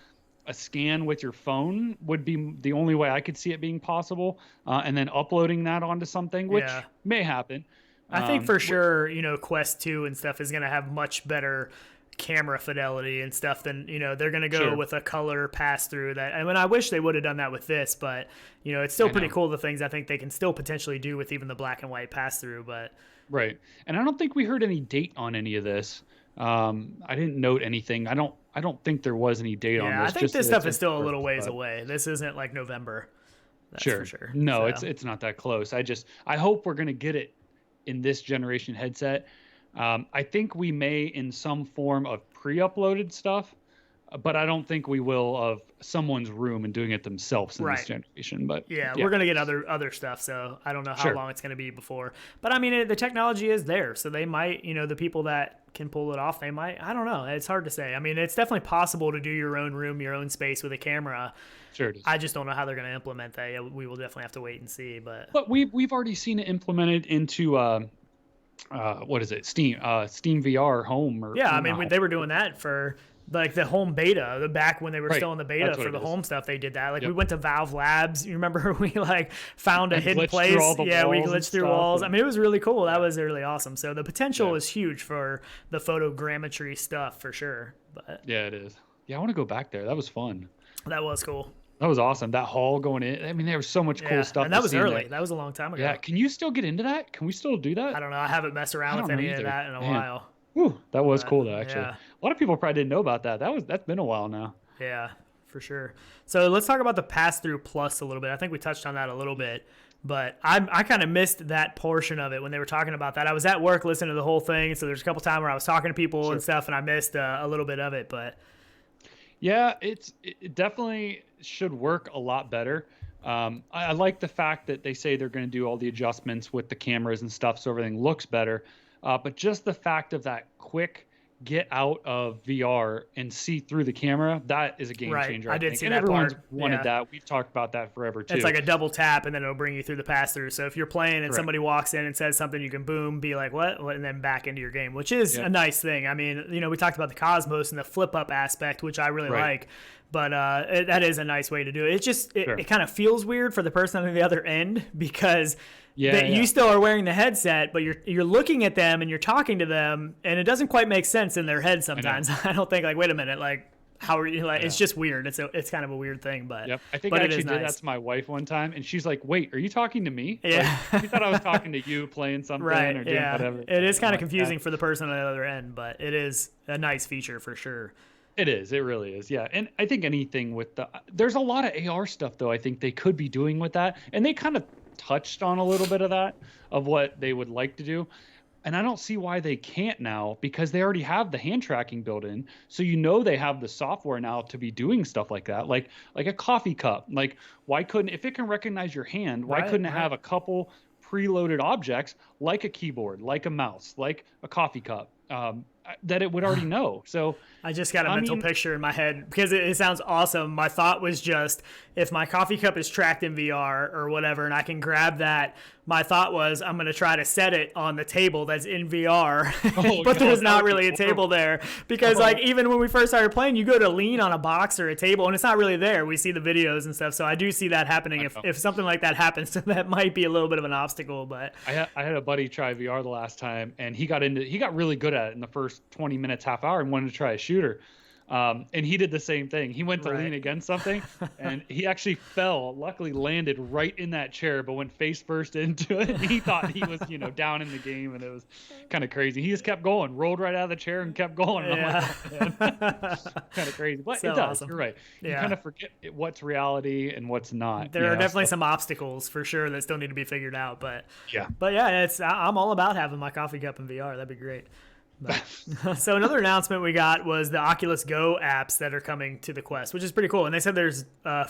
scan with your phone would be the only way I could see it being possible. And then uploading that onto something, which may happen. I think for sure, Quest 2 and stuff is going to have much better camera fidelity and stuff than they're going to go with a color pass through that. I mean, I wish they would have done that with this, but it's still pretty cool, the things I think they can still potentially do with even the black and white pass through. But and I don't think we heard any date on any of this. I didn't note anything. I don't think there was any date on this. I think this stuff is still a little ways away. This isn't like November. That's for sure. No, it's not that close. I hope we're going to get it in this generation headset. I think we may in some form of pre-uploaded stuff, but I don't think we will of someone's room and doing it themselves in this generation. But we're going to get other stuff, so I don't know how long it's going to be before. But I mean, the technology is there, so they might, the people that can pull it off, they might. I don't know. It's hard to say. I mean, it's definitely possible to do your own room, your own space with a camera. Sure it is. I just don't know how they're going to implement that. We will definitely have to wait and see. But we've already seen it implemented into what is it? SteamVR home or I mean, they were doing that for like the home beta, back when they were still in the beta for the home stuff. They did that. Like we went to Valve Labs. You remember we like found a hidden place. We glitched through walls. I mean, it was really cool. That was really awesome. So the potential is huge for the photogrammetry stuff for sure. But it is. Yeah, I want to go back there. That was fun. That was cool. That was awesome. That hall going in. I mean, there was so much cool stuff. And that was early. That was a long time ago. Yeah. Can you still get into that? Can we still do that? I don't know. I haven't messed around with any of that in a while. Whew, that was cool though, actually. A lot of people probably didn't know about that. That's been a while now. Yeah, for sure. So let's talk about the pass-through plus a little bit. I think we touched on that a little bit, but I kind of missed that portion of it when they were talking about that. I was at work listening to the whole thing, so there's a couple times where I was talking to people and stuff, and I missed a little bit of it. But yeah, it definitely should work a lot better. I like the fact that they say they're going to do all the adjustments with the cameras and stuff so everything looks better. But just the fact of that quick get out of VR and see through the camera, that is a game changer. I did see and that everyone's part. wanted that. We've talked about that forever too. It's like a double tap and then it'll bring you through the pass through. So if you're playing and somebody walks in and says something, you can boom, be like, what? And then back into your game, which is a nice thing. I mean, we talked about the Cosmos and the flip up aspect, which I really like. But that is a nice way to do it. It's just, it kind of feels weird for the person on the other end because you still are wearing the headset, but you're looking at them and you're talking to them, and it doesn't quite make sense in their head sometimes. I don't think, like, wait a minute, like, how are you? Like, it's just weird. It's kind of a weird thing, but I think I actually did that to my wife one time, and she's like, "Wait, are you talking to me?" Yeah, like, she thought I was talking to you, playing something or doing whatever. It is kind of confusing for the person on the other end, but it is a nice feature for sure. It is. It really is. Yeah. And I think anything with there's a lot of AR stuff though I think they could be doing with that. And they kind of touched on a little bit of that, of what they would like to do. And I don't see why they can't now, because they already have the hand tracking built in. So they have the software now to be doing stuff like that, like a coffee cup. Like, why couldn't, if it can recognize your hand, why couldn't it have a couple preloaded objects like a keyboard, like a mouse, like a coffee cup? that it would already know. So I just got a mental picture in my head because it sounds awesome. My thought was just, if my coffee cup is tracked in VR or whatever, and I can grab that, my thought was I'm going to try to set it on the table that's in VR, but there's not really a table there because like even when we first started playing, you go to lean on a box or a table and it's not really there. We see the videos and stuff. So I do see that happening if something like that happens. So that might be a little bit of an obstacle, but I had a buddy try VR the last time and he got really good at it in the first 20 minutes, half hour, and wanted to try a shooter. And he did the same thing. He went to lean against something and he actually fell, luckily landed right in that chair, but went face first into it. He thought he was, down in the game, and it was kind of crazy. He just kept going, rolled right out of the chair and kept going. And I'm like, kind of crazy. But so it does. Awesome. You're right. You kind of forget what's reality and what's not. There are definitely some obstacles for sure that still need to be figured out. But I'm all about having my coffee cup in VR. That'd be great. So another announcement we got was the Oculus Go apps that are coming to the Quest, which is pretty cool. And they said there's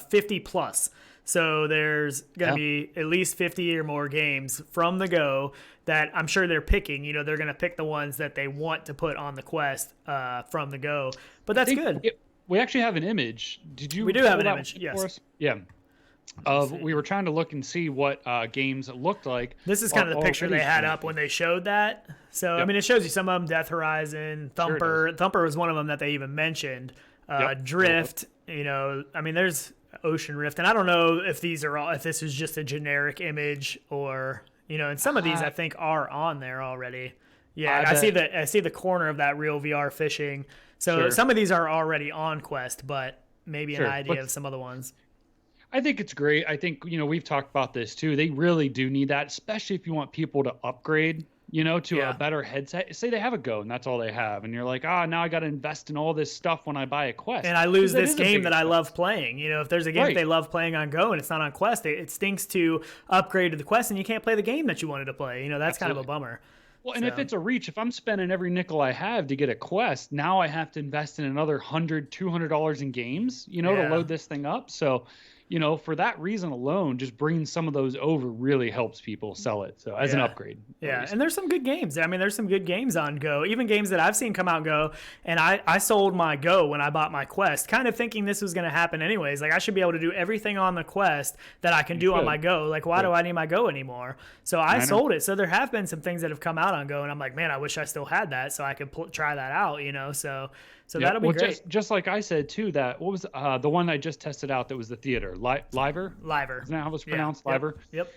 50 plus. So there's going to be at least 50 or more games from the Go that I'm sure they're picking. They're going to pick the ones that they want to put on the Quest from the Go. But that's good. We actually have an image. We do have an image, yes. Yeah. We were trying to look and see what games it looked like. This is kind of the picture they had up when they showed that. So, it shows you some of them, Death Horizon, Thumper. Sure, Thumper was one of them that they even mentioned. Drift, there's Ocean Rift. And I don't know if this is just a generic image or, and some of these I think are on there already. Yeah, I see the corner of that Real VR fishing. So some of these are already on Quest, but maybe an idea of some other ones. I think it's great. I think, we've talked about this too. They really do need that, especially if you want people to upgrade, to a better headset. Say they have a Go and that's all they have. And you're like, now I got to invest in all this stuff when I buy a Quest. And I lose this game that I love playing. If there's a game that they love playing on Go and it's not on Quest, it stinks to upgrade to the Quest and you can't play the game that you wanted to play. That's kind of a bummer. Well, and if it's a reach, if I'm spending every nickel I have to get a Quest, now I have to invest in another $100, $200 in games, to load this thing up. So, for that reason alone, just bringing some of those over really helps people sell it. So as an upgrade. Yeah. And there's some good games. There's some good games on Go, even games that I've seen come out Go. And I sold my Go when I bought my Quest, kind of thinking this was going to happen anyways. Like I should be able to do everything on the Quest that I can do on my Go. Like why do I need my Go anymore? So I sold it. So there have been some things that have come out on Go and I'm like, man, I wish I still had that so I could try that out, So that'll be great. Just like I said too, that what was the one I just tested out that was the theater Liver. Isn't that how it's pronounced? Liver. Yep.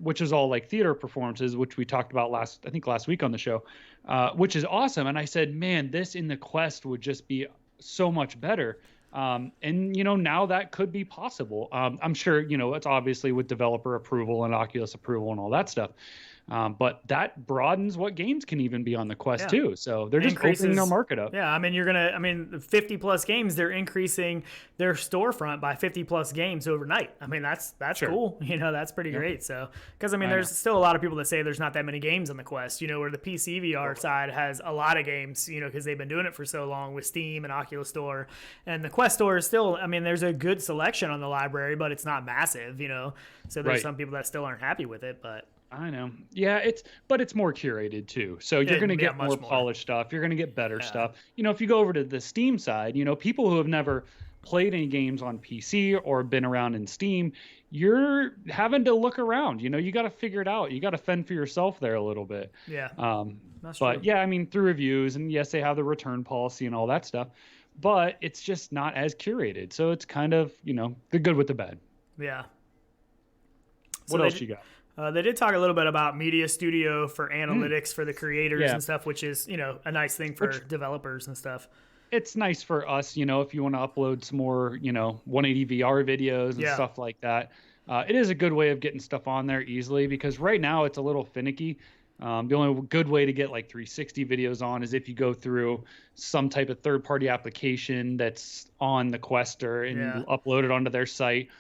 Which is all like theater performances, which we talked about last week on the show, which is awesome. And I said, man, this in the Quest would just be so much better. And now that could be possible. I'm sure it's obviously with developer approval and Oculus approval and all that stuff. But that broadens what games can even be on the Quest too. So they're just opening their market up. Yeah, 50 plus games, they're increasing their storefront by 50 plus games overnight. That's cool. That's pretty great. So, because there's still a lot of people that say there's not that many games on the Quest, where the PC VR side has a lot of games, because they've been doing it for so long with Steam and Oculus Store. And the Quest Store is still, there's a good selection on the library, but it's not massive, So there's some people that still aren't happy with it, but I know. Yeah, it's more curated too. So you're going to get more polished stuff. You're going to get better stuff. If you go over to the Steam side, people who have never played any games on PC or been around in Steam, you're having to look around. You got to figure it out. You got to fend for yourself there a little bit. Yeah. That's true. Through reviews and yes, they have the return policy and all that stuff, but it's just not as curated. So it's kind of, the good with the bad. Yeah. What else you got? They did talk a little bit about Media Studio for analytics for the creators and stuff, which is, a nice thing for developers and stuff. It's nice for us, if you want to upload some more, 180 VR videos and stuff like that. It is a good way of getting stuff on there easily because right now it's a little finicky. The only good way to get like 360 videos on is if you go through some type of third-party application that's on the Quester and upload it onto their site.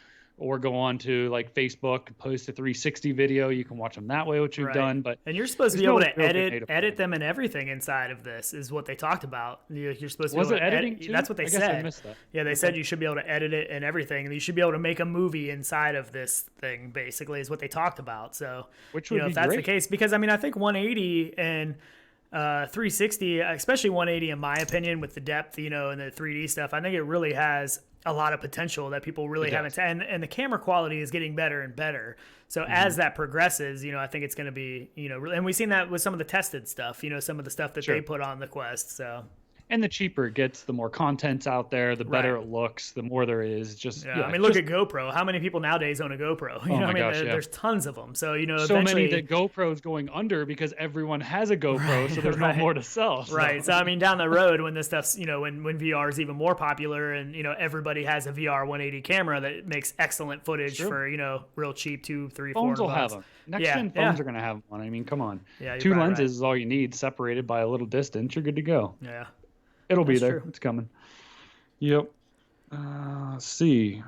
Or go on to like Facebook, post a 360 video. You can watch them that way, which you've done. But and you're supposed to be able to edit them and everything inside of this is what they talked about. You're supposed to be able to editing too? That's what they said. I missed that. Yeah, they said you should be able to edit it and everything. And you should be able to make a movie inside of this thing. Basically, is what they talked about. So, which would be if that's great. the case, because I think 180 and 360, especially 180 in my opinion, with the depth, and the 3D stuff, I think it really has a lot of potential that people really haven't, and the camera quality is getting better and better. So as that progresses, I think it's going to be, and we've seen that with some of the tested stuff, some of the stuff that they put on the Quest. So. And the cheaper it gets, the more content's out there, the better it looks, the more there is. Look at GoPro. How many people nowadays own a GoPro? There's tons of them. So, so many that GoPro's going under because everyone has a GoPro, so there's no more to sell. So. Right. So, down the road when this stuff's, when VR is even more popular and, everybody has a VR 180 camera that makes excellent footage for, real cheap, $200, $300, $400. Phones will have them. Next-gen phones are going to have one. Come on. Yeah, 2 lenses is all you need, separated by a little distance. You're good to go. Yeah. It'll be there. True. It's coming. Yep. Let's see.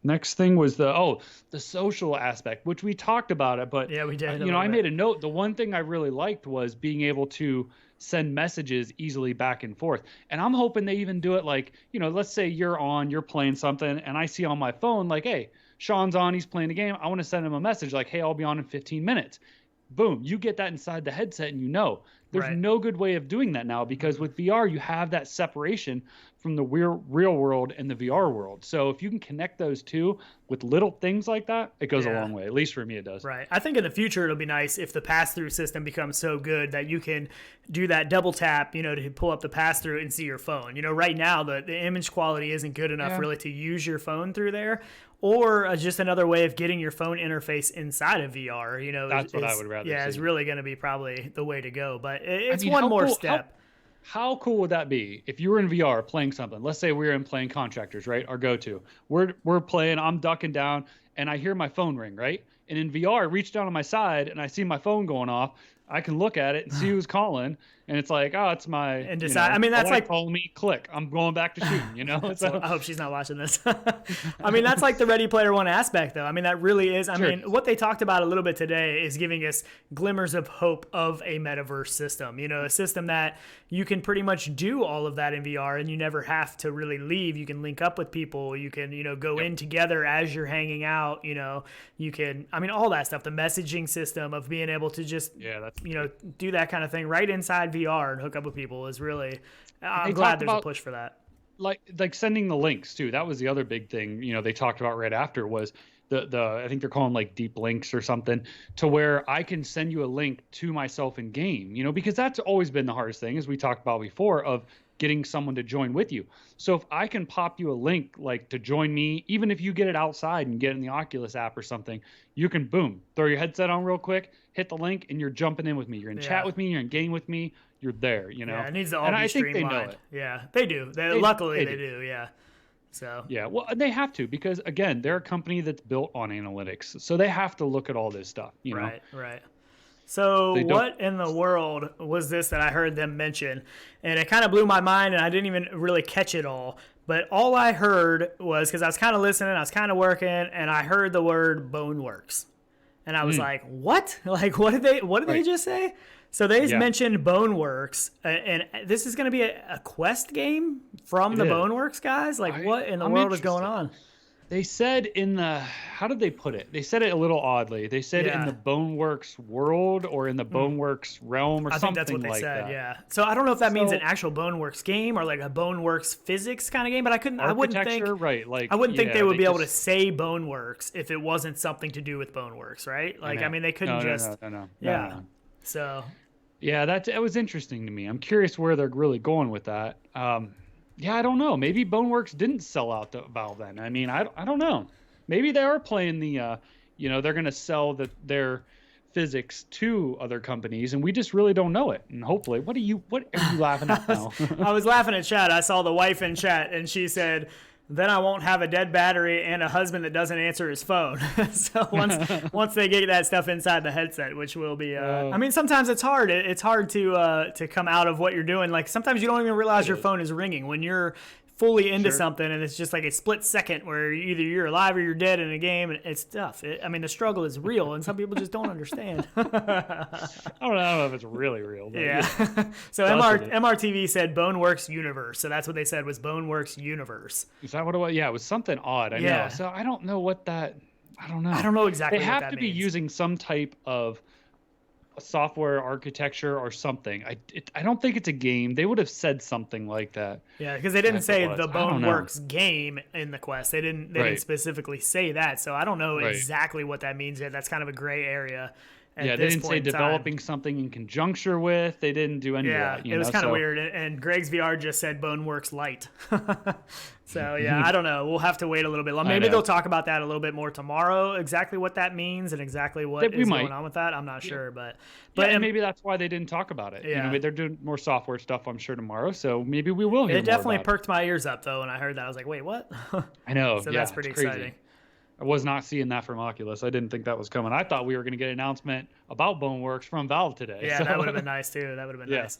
Next thing was the social aspect, which we talked about it, but yeah, we did. I made a note. The one thing I really liked was being able to send messages easily back and forth. And I'm hoping they even do it like, let's say you're playing something and I see on my phone like, hey, Sean's on, he's playing a game. I want to send him a message like, hey, I'll be on in 15 minutes. Boom, you get that inside the headset and there's no good way of doing that now because with VR, you have that separation from the real world and the VR world. So if you can connect those two with little things like that, it goes a long way. At least for me, it does. Right. I think in the future, it'll be nice if the pass-through system becomes so good that you can do that double tap, to pull up the pass-through and see your phone. Right now, the image quality isn't good enough really to use your phone through there. Or just another way of getting your phone interface inside of VR, That's what I would rather see. Yeah, it's really going to be probably the way to go. But it's one more step. How cool would that be if you were in VR playing something? Let's say we were in playing Contractors, right? Our go-to. We're playing, I'm ducking down, and I hear my phone ring, right? And in VR, I reach down on my side, and I see my phone going off. I can look at it and see who's calling, and it's like, oh, it's my. And decide. That's like call me. Click. I'm going back to shooting. So, I hope she's not watching this. That's like the Ready Player One aspect, though. That really is. What they talked about a little bit today is giving us glimmers of hope of a metaverse system. A system that you can pretty much do all of that in VR, and you never have to really leave. You can link up with people. You can, go in together as you're hanging out. You can. All that stuff. The messaging system of being able to just. Yeah, that's. Do that kind of thing right inside VR and hook up with people is really. I'm glad there's a push for that. Like sending the links too. That was the other big thing. They talked about right after was the I think they're calling like deep links or something to where I can send you a link to myself in game. Because that's always been the hardest thing, as we talked about before, of getting someone to join with you. So if I can pop you a link like to join me, even if you get it outside and get in the Oculus app or something, you can boom, throw your headset on real quick, hit the link, and you're jumping in with me. You're in chat with me, you're in game with me, you're there, Yeah, it needs to all be streamlined. I think they know it. Yeah, they do. Luckily they do, yeah. So yeah, well, they have to because again, they're a company that's built on analytics, so they have to look at all this stuff. Right. So what in the world was this that I heard them mention? And it kind of blew my mind, and I didn't even really catch it all. But all I heard was, because I was kind of listening, I was kind of working, and I heard the word Boneworks. And I was like, what? Like, what did they just say? So they mentioned Boneworks, and this is going to be a Quest game from the Boneworks guys? Like, what in the world is going on? They said how did they put it? They said it a little oddly. They said in the Boneworks world or in the Boneworks realm or something like that. I think that's what they said, yeah. So I don't know if that means an actual Boneworks game or like a Boneworks physics kind of game, but I wouldn't think they would be able to say Boneworks if it wasn't something to do with Boneworks, right? Like, they couldn't No. So. Yeah, that was interesting to me. I'm curious where they're really going with that. Yeah, I don't know. Maybe Boneworks didn't sell out the Valve then. I don't know. Maybe they are playing the, they're going to sell their physics to other companies, and we just really don't know it. And hopefully, what are you laughing at now? I was laughing at chat. I saw the wife in chat, and she said, then I won't have a dead battery and a husband that doesn't answer his phone. So once they get that stuff inside the headset, which will be, sometimes it's hard. It's hard to come out of what you're doing. Like sometimes you don't even realize your phone is ringing when you're fully into something, and it's just like a split second where either you're alive or you're dead in a game, and it's tough. The struggle is real, and some people just don't understand. I don't know if it's really real. Yeah. So MRTV said Boneworks Universe. So that's what they said was Boneworks Universe. Is that what it was? Yeah, it was something odd. I know. So I don't know what that. I don't know. I don't know exactly. They what have that to be means. using some type of software architecture or something. I don't think it's a game. They would have said something like that. Yeah, because they didn't say the don't know. Boneworks game in the Quest. They didn't specifically say that. So I don't know exactly what that means yet. That's kind of a gray area. Yeah, they didn't say developing something in conjunction with. They didn't do any of that. Yeah, it was kind of weird. And Greg's VR just said Boneworks Lite. So, yeah, I don't know. We'll have to wait a little bit. Maybe they'll talk about that a little bit more tomorrow, exactly what that means and exactly what is going on with that. I'm not sure. But and maybe that's why they didn't talk about it. Yeah. You know, they're doing more software stuff, I'm sure, tomorrow. So maybe we will hear more. It definitely perked my ears up, though, when I heard that. I was like, wait, what? I know. So that's pretty exciting. I was not seeing that from Oculus. I didn't think that was coming. I thought we were going to get an announcement about Boneworks from Valve today. Yeah, that would have been nice too. That would have been nice.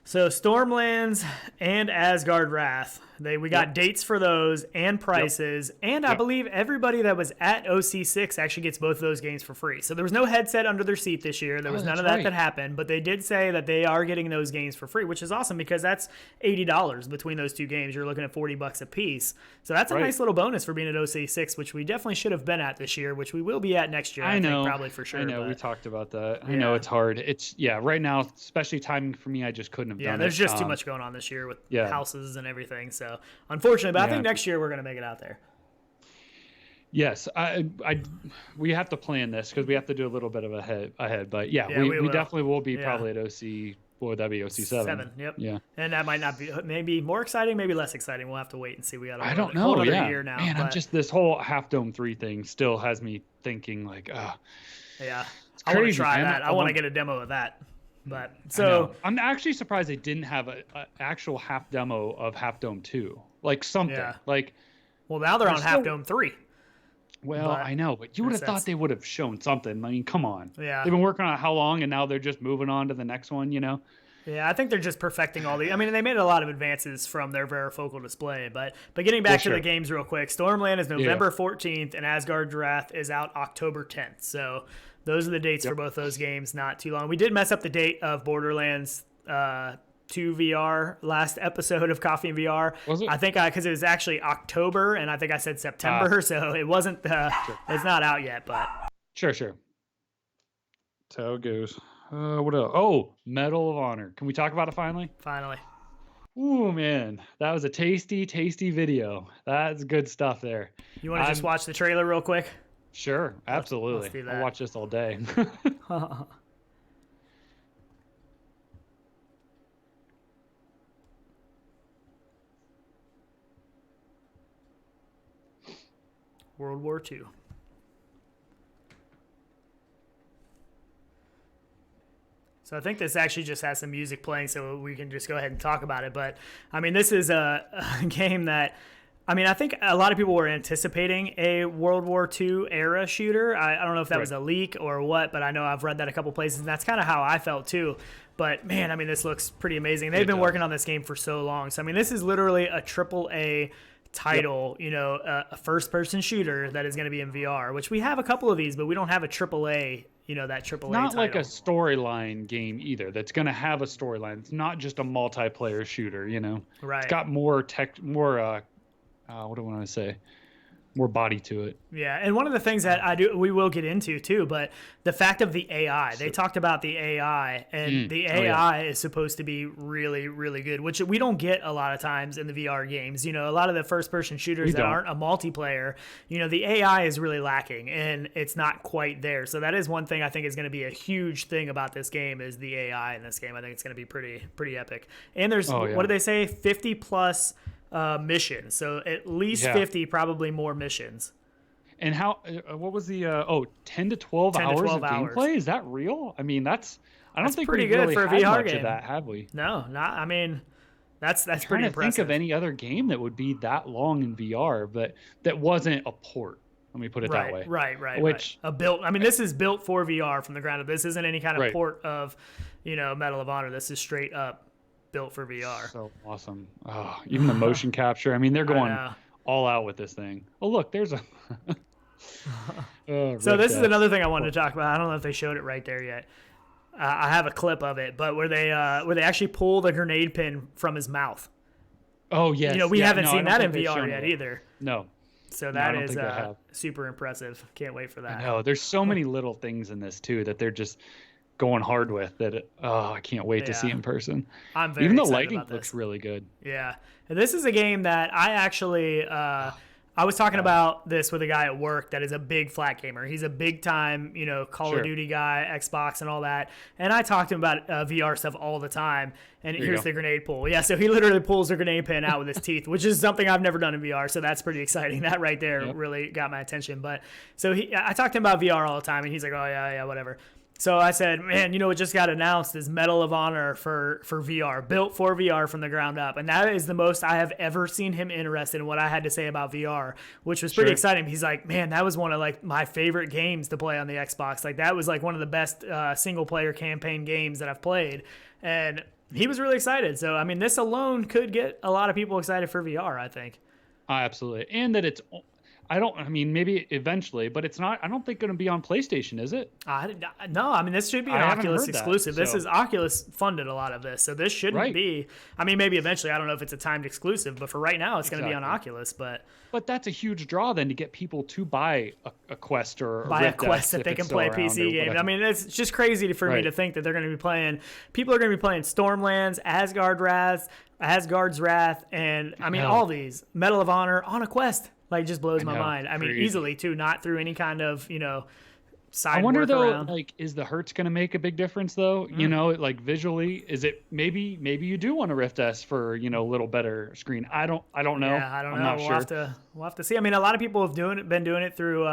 So Stormlands and Asgard Wrath. We got dates for those and prices, and I believe everybody that was at OC6 actually gets both of those games for free. So there was no headset under their seat this year. There was none of that happened, but they did say that they are getting those games for free, which is awesome because that's $80 between those two games. You're looking at $40 a piece. So that's a nice little bonus for being at OC6, which we definitely should have been at this year, which we will be at next year. I think, probably for sure. I know, we talked about that. I know it's hard. It's right now, especially timing for me, I just couldn't have done it. Yeah, there's just too much going on this year with houses and everything. So unfortunately, but I think next year we're going to make it out there. Yes, we have to plan this because we have to do a little bit of ahead. But we definitely will be probably at OC. What would that be? OC7. Yep. Yeah. And that might not be maybe more exciting, maybe less exciting. We'll have to wait and see. We got I don't know. Year now. Man, I'm just this whole Half Dome 3 thing still has me thinking like, yeah, I want to try that. I want to get a demo of that. But I'm actually surprised they didn't have an actual half demo of Half Dome 2. Like something like. Well, now they're on Half Dome 3. Well, I know, but you would have thought they would have shown something. I mean, come on. Yeah. They've been working on it how long, and now they're just moving on to the next one, you know? Yeah, I think they're just perfecting all the. I mean, they made a lot of advances from their varifocal display, but getting back to the games real quick, Stormland is November 14th, and Asgard Wrath is out October 10th. So those are the dates for both those games. Not too long. We did mess up the date of Borderlands 2 VR last episode of Coffee and VR. Was it? I think because it was actually October, and I think I said September, so it wasn't. It's not out yet, but sure. That's how it goes. What else? Oh, Medal of Honor. Can we talk about it finally? Finally. Ooh, man, that was a tasty video. That's good stuff there. You want to just watch the trailer real quick? Sure, absolutely. Let's do that. I'll watch this all day. World War II. So I think this actually just has some music playing, so we can just go ahead and talk about it. But, I mean, this is a game that, I mean, I think a lot of people were anticipating a World War II era shooter. I don't know if that was a leak or what, but I know I've read that a couple places, and that's kind of how I felt too. But, man, I mean, this looks pretty amazing. They've been working on this game for so long. So, I mean, this is literally a AAA title, you know, a first-person shooter that is going to be in VR, which we have a couple of these, but we don't have a AAA, you know, that AAA not title. Like a storyline game either. That's going to have a storyline. It's not just a multiplayer shooter, you know. Right. It's got more what do I want to say? More body to it. Yeah, and one of the things that we will get into too, but the fact of the AI, they talked about the AI, and the AI is supposed to be really, really good, which we don't get a lot of times in the VR games. You know, a lot of the first-person shooters that aren't a multiplayer, you know, the AI is really lacking, and it's not quite there. So that is one thing I think is going to be a huge thing about this game is the AI in this game. I think it's going to be pretty epic. And there's, what do they say, 50 plus missions, so at least 50, probably more missions. And how what was the 10 to 12 hours of gameplay? Is that real? I mean, that's I don't think pretty we good really for a had VR much game. of that, have we? No, not. I mean, that's pretty trying to impressive. think of any other game that would be that long in VR, but that wasn't a port. Let me put it that way. Right. Which a built. I mean, this is built for VR from the ground up. This isn't any kind of port of, you know, Medal of Honor. This is straight up built for VR. So awesome. Oh, even the motion capture. I mean, they're going all out with this thing. Oh, look, there's a. So this is another thing I wanted to talk about. I don't know if they showed it right there yet. I have a clip of it, but where they actually pull the grenade pin from his mouth. Oh yes. You know, we haven't seen that in VR yet either. No. So that is super impressive. Can't wait for that. I know. There's so many little things in this too that they're just going hard with that. I can't wait to see in person. I'm very Even the excited lighting about this. looks really good. Yeah. And this is a game that I actually I was talking about this with a guy at work that is a big flat gamer. He's a big time, Call of Duty guy, Xbox and all that. And I talked to him about VR stuff all the time. And here's the grenade pull. Yeah, so he literally pulls a grenade pin out with his teeth, which is something I've never done in VR. So that's pretty exciting. That right there really got my attention. But so I talked to him about VR all the time, and he's like, oh, yeah, whatever. So I said, man, what just got announced is Medal of Honor for VR, built for VR from the ground up. And that is the most I have ever seen him interested in what I had to say about VR, which was pretty exciting. He's like, man, that was one of my favorite games to play on the Xbox. That was one of the best single player campaign games that I've played. And he was really excited. So, this alone could get a lot of people excited for VR, I think. Absolutely. And that maybe eventually, but it's not, I don't think going to be on PlayStation, is it? No, this should be an Oculus exclusive. This is Oculus funded a lot of this, so this shouldn't be. Maybe eventually, I don't know if it's a timed exclusive, but for right now, it's going to be on Oculus. But that's a huge draw then to get people to buy a Quest or buy a Quest that they can play PC games. It's just crazy for me to think that they're going to be playing. People are going to be playing Stormlands, Asgard's Wrath, and all these Medal of Honor on a Quest. Just blows my mind. Easily too, not through any kind of, side I wonder workaround. Though, is the Hertz going to make a big difference though? Visually, is it maybe you do want a Rift S for, a little better screen? I don't know. Yeah, I don't know. Not We'll have to see. A lot of people have been doing it through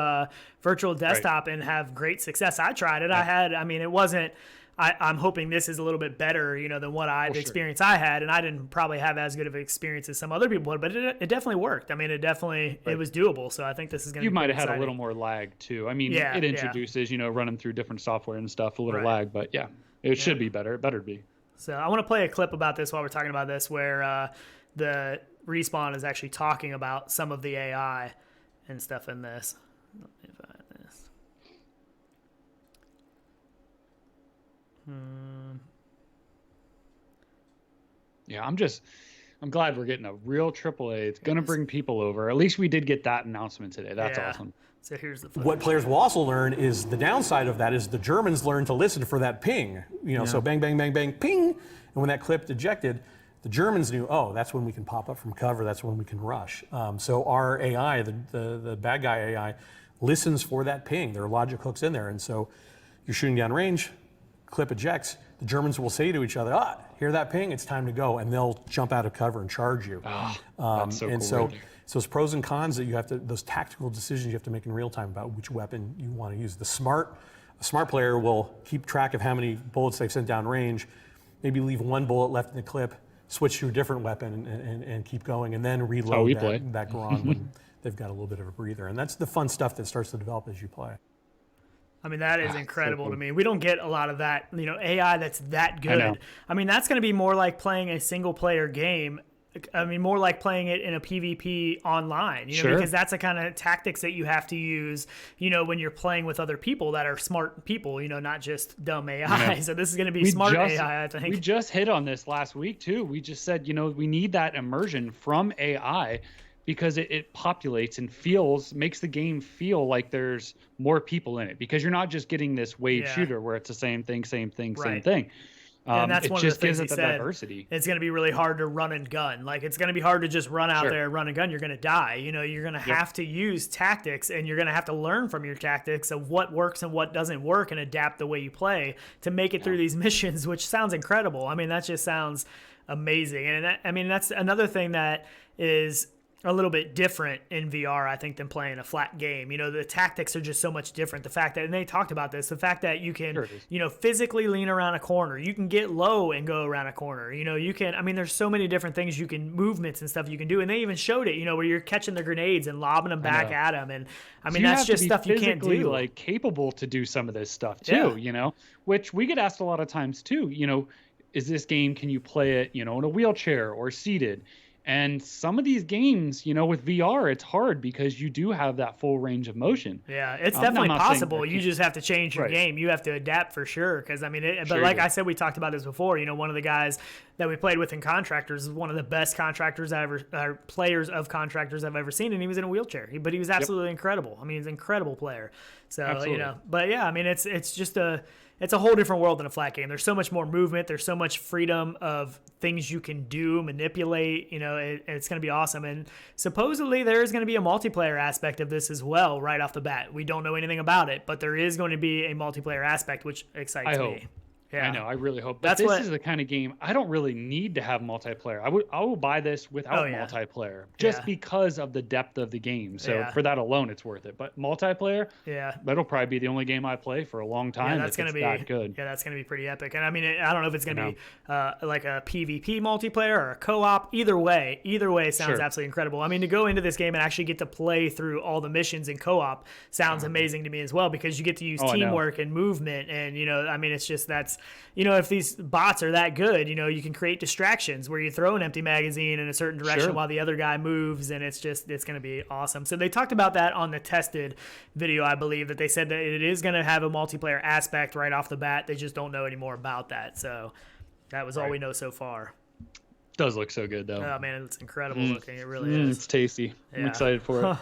virtual desktop and have great success. I tried it. I had, it wasn't, I'm hoping this is a little bit better, than what the experience I had, and I didn't probably have as good of an experience as some other people would, but it definitely worked. It was doable. So I think this is going to be. You might have had a little more lag too. It introduces, running through different software and stuff, a little lag, but it should be better. It better be. So I want to play a clip about this while we're talking about this, where the Respawn is actually talking about some of the AI and stuff in this. Let me find this. Yeah, I'm glad we're getting a real AAA. It's going to bring people over. At least we did get that announcement today. That's awesome. So here's the footage. What players will also learn is the downside of that is the Germans learn to listen for that ping. So bang, bang, bang, bang, ping. And when that clip ejected, the Germans knew, that's when we can pop up from cover. That's when we can rush. So our AI, the bad guy AI, listens for that ping. There are logic hooks in there. And so you're shooting down range, clip ejects, the Germans will say to each other, hear that ping, it's time to go, and they'll jump out of cover and charge you. That's so cool. So it's pros and cons that those tactical decisions you have to make in real time about which weapon you want to use. A smart player will keep track of how many bullets they've sent down range, maybe leave one bullet left in the clip, switch to a different weapon and keep going, and then reload that Garand when they've got a little bit of a breather. And that's the fun stuff that starts to develop as you play. That is incredible to me. We don't get a lot of that, AI that's that good. That's going to be more like playing a single player game. More like playing it in a PvP online, because that's the kind of tactics that you have to use, when you're playing with other people that are smart people, not just dumb AI. So this is going to be smart AI, I think. We just hit on this last week too. We just said, we need that immersion from AI because it populates and makes the game feel like there's more people in it, because you're not just getting this wave shooter where it's the same thing. And that's it one just of the things gives it the said. diversity. It's going to be really hard to run and gun. It's going to be hard to just run out there and run and gun. You're going to die. You're going to have to use tactics, and you're going to have to learn from your tactics of what works and what doesn't work and adapt the way you play to make it through these missions, which sounds incredible. That just sounds amazing. And that's another thing that is a little bit different in VR, I think, than playing a flat game. The tactics are just so much different. The fact that, and they talked about this, the fact that you can, physically lean around a corner. You can get low and go around a corner. You can, there's so many different things movements and stuff you can do. And they even showed it, where you're catching the grenades and lobbing them back at them. And that's just stuff you can't do. Capable to do some of this stuff too, which we get asked a lot of times too, is this game, can you play it, in a wheelchair or seated? And some of these games, with VR, it's hard because you do have that full range of motion. Yeah, it's definitely possible. You just have to change your game. You have to adapt for sure. Because, like I said, we talked about this before. One of the guys that we played with in Contractors is one of the best players of Contractors I've ever seen, and he was in a wheelchair. But he was absolutely incredible. I mean, he's an incredible player. So Absolutely. but yeah, I mean, it's just it's a whole different world than a flat game. There's so much more movement. There's so much freedom of things you can do, manipulate. It's going to be awesome. And supposedly there is going to be a multiplayer aspect of this as well right off the bat. We don't know anything about it, but there is going to be a multiplayer aspect, which excites me. Yeah. I know. I really hope. But this is the kind of game I don't really need to have multiplayer. I will buy this without multiplayer just because of the depth of the game. So for that alone, it's worth it. But multiplayer, that'll probably be the only game I play for a long time. Yeah, that's going to be that good. Yeah, that's going to be pretty epic. And I mean, I don't know if it's going to be like a PvP multiplayer or a co-op. Either way sounds absolutely incredible. I mean, to go into this game and actually get to play through all the missions in co-op sounds amazing to me as well, because you get to use teamwork and movement. And I mean, it's just if these bots are that good, you can create distractions where you throw an empty magazine in a certain direction while the other guy moves, and it's going to be awesome. So they talked about that on the tested video, I believe, that they said that it is going to have a multiplayer aspect right off the bat. They just don't know any more about that. So that was all we know so far. Does look so good, though. Oh, man, it's incredible looking. It really is. It's tasty. I'm excited for it.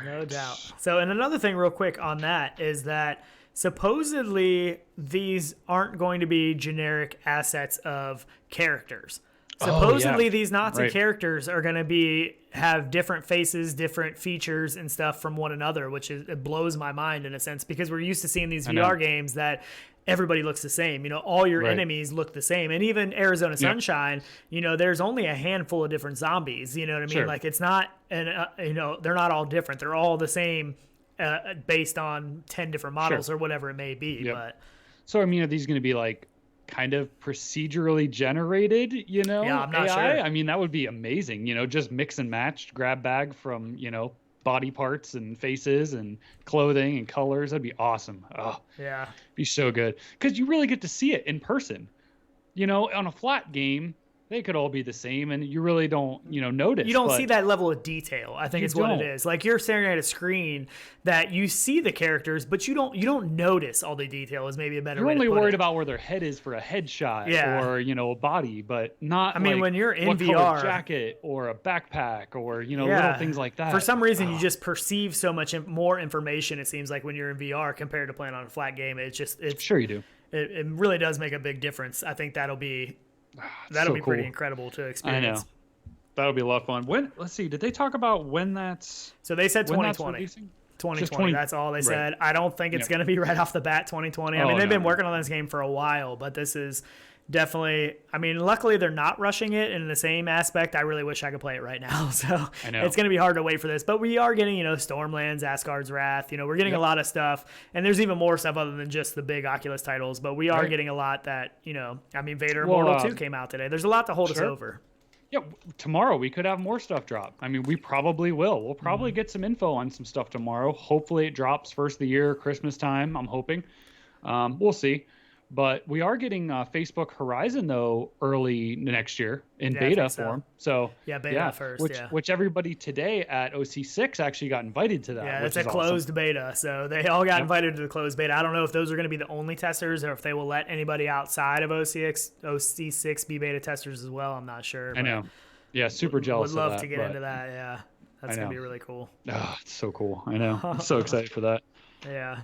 No doubt. So, and another thing real quick on that is that supposedly these aren't going to be generic assets of characters. Supposedly these Nazi characters are going to have different faces, different features and stuff from one another, which it blows my mind in a sense, because we're used to seeing these VR games that everybody looks the same. All your enemies look the same. And even Arizona Sunshine, there's only a handful of different zombies. You know what I mean? Sure. Like it's not, they're not all different. They're all the same based on 10 different models or whatever it may be. But so, I mean, are these going to be like kind of procedurally generated, Yeah, I'm not AI? sure. I mean, that would be amazing, just mix and match, grab bag from, body parts and faces and clothing and colors. That'd be awesome. Oh, yeah. Be so good. Because you really get to see it in person. On a flat game, they could all be the same, and you really don't, notice. You don't see that level of detail, I think is what it is. Like you're staring at a screen that you see the characters, but you don't notice all the detail is maybe a better way to put it. You're only worried about where their head is for a headshot or, a body, but not I mean, like when you're in what VR, color jacket or a backpack or, little things like that. For some reason, you just perceive so much more information, it seems like, when you're in VR compared to playing on a flat game. Sure you do. It really does make a big difference. I think that'll be pretty incredible to experience. I know. That'll be a lot of fun. Let's see, did they talk about when that's... So they said 2020. 2020, that's all they said. I don't think it's going to be right off the bat 2020. I mean, they've been working on this game for a while, but this is definitely... I mean, luckily they're not rushing it in the same aspect. I really wish I could play it right now. So it's going to be hard to wait for this. But we are getting, Stormlands, Asgard's Wrath. We're getting a lot of stuff. And there's even more stuff other than just the big Oculus titles. But we are getting a lot that, I mean, Vader Immortal 2 came out today. There's a lot to hold us over. Yeah, tomorrow we could have more stuff drop. I mean, we probably will. We'll probably get some info on some stuff tomorrow. Hopefully it drops first of the year, Christmas time, I'm hoping. We'll see. But we are getting Facebook Horizon, though, early next year in beta form. So beta first, which everybody today at OC6 actually got invited to that. Yeah, it's a closed beta. So they all got invited to the closed beta. I don't know if those are going to be the only testers or if they will let anybody outside of OC6 be beta testers as well. I'm not sure. I know. Yeah, super jealous of that. Would love to get into that, yeah. That's going to be really cool. Oh, it's so cool. I know. I'm so excited for that. Yeah.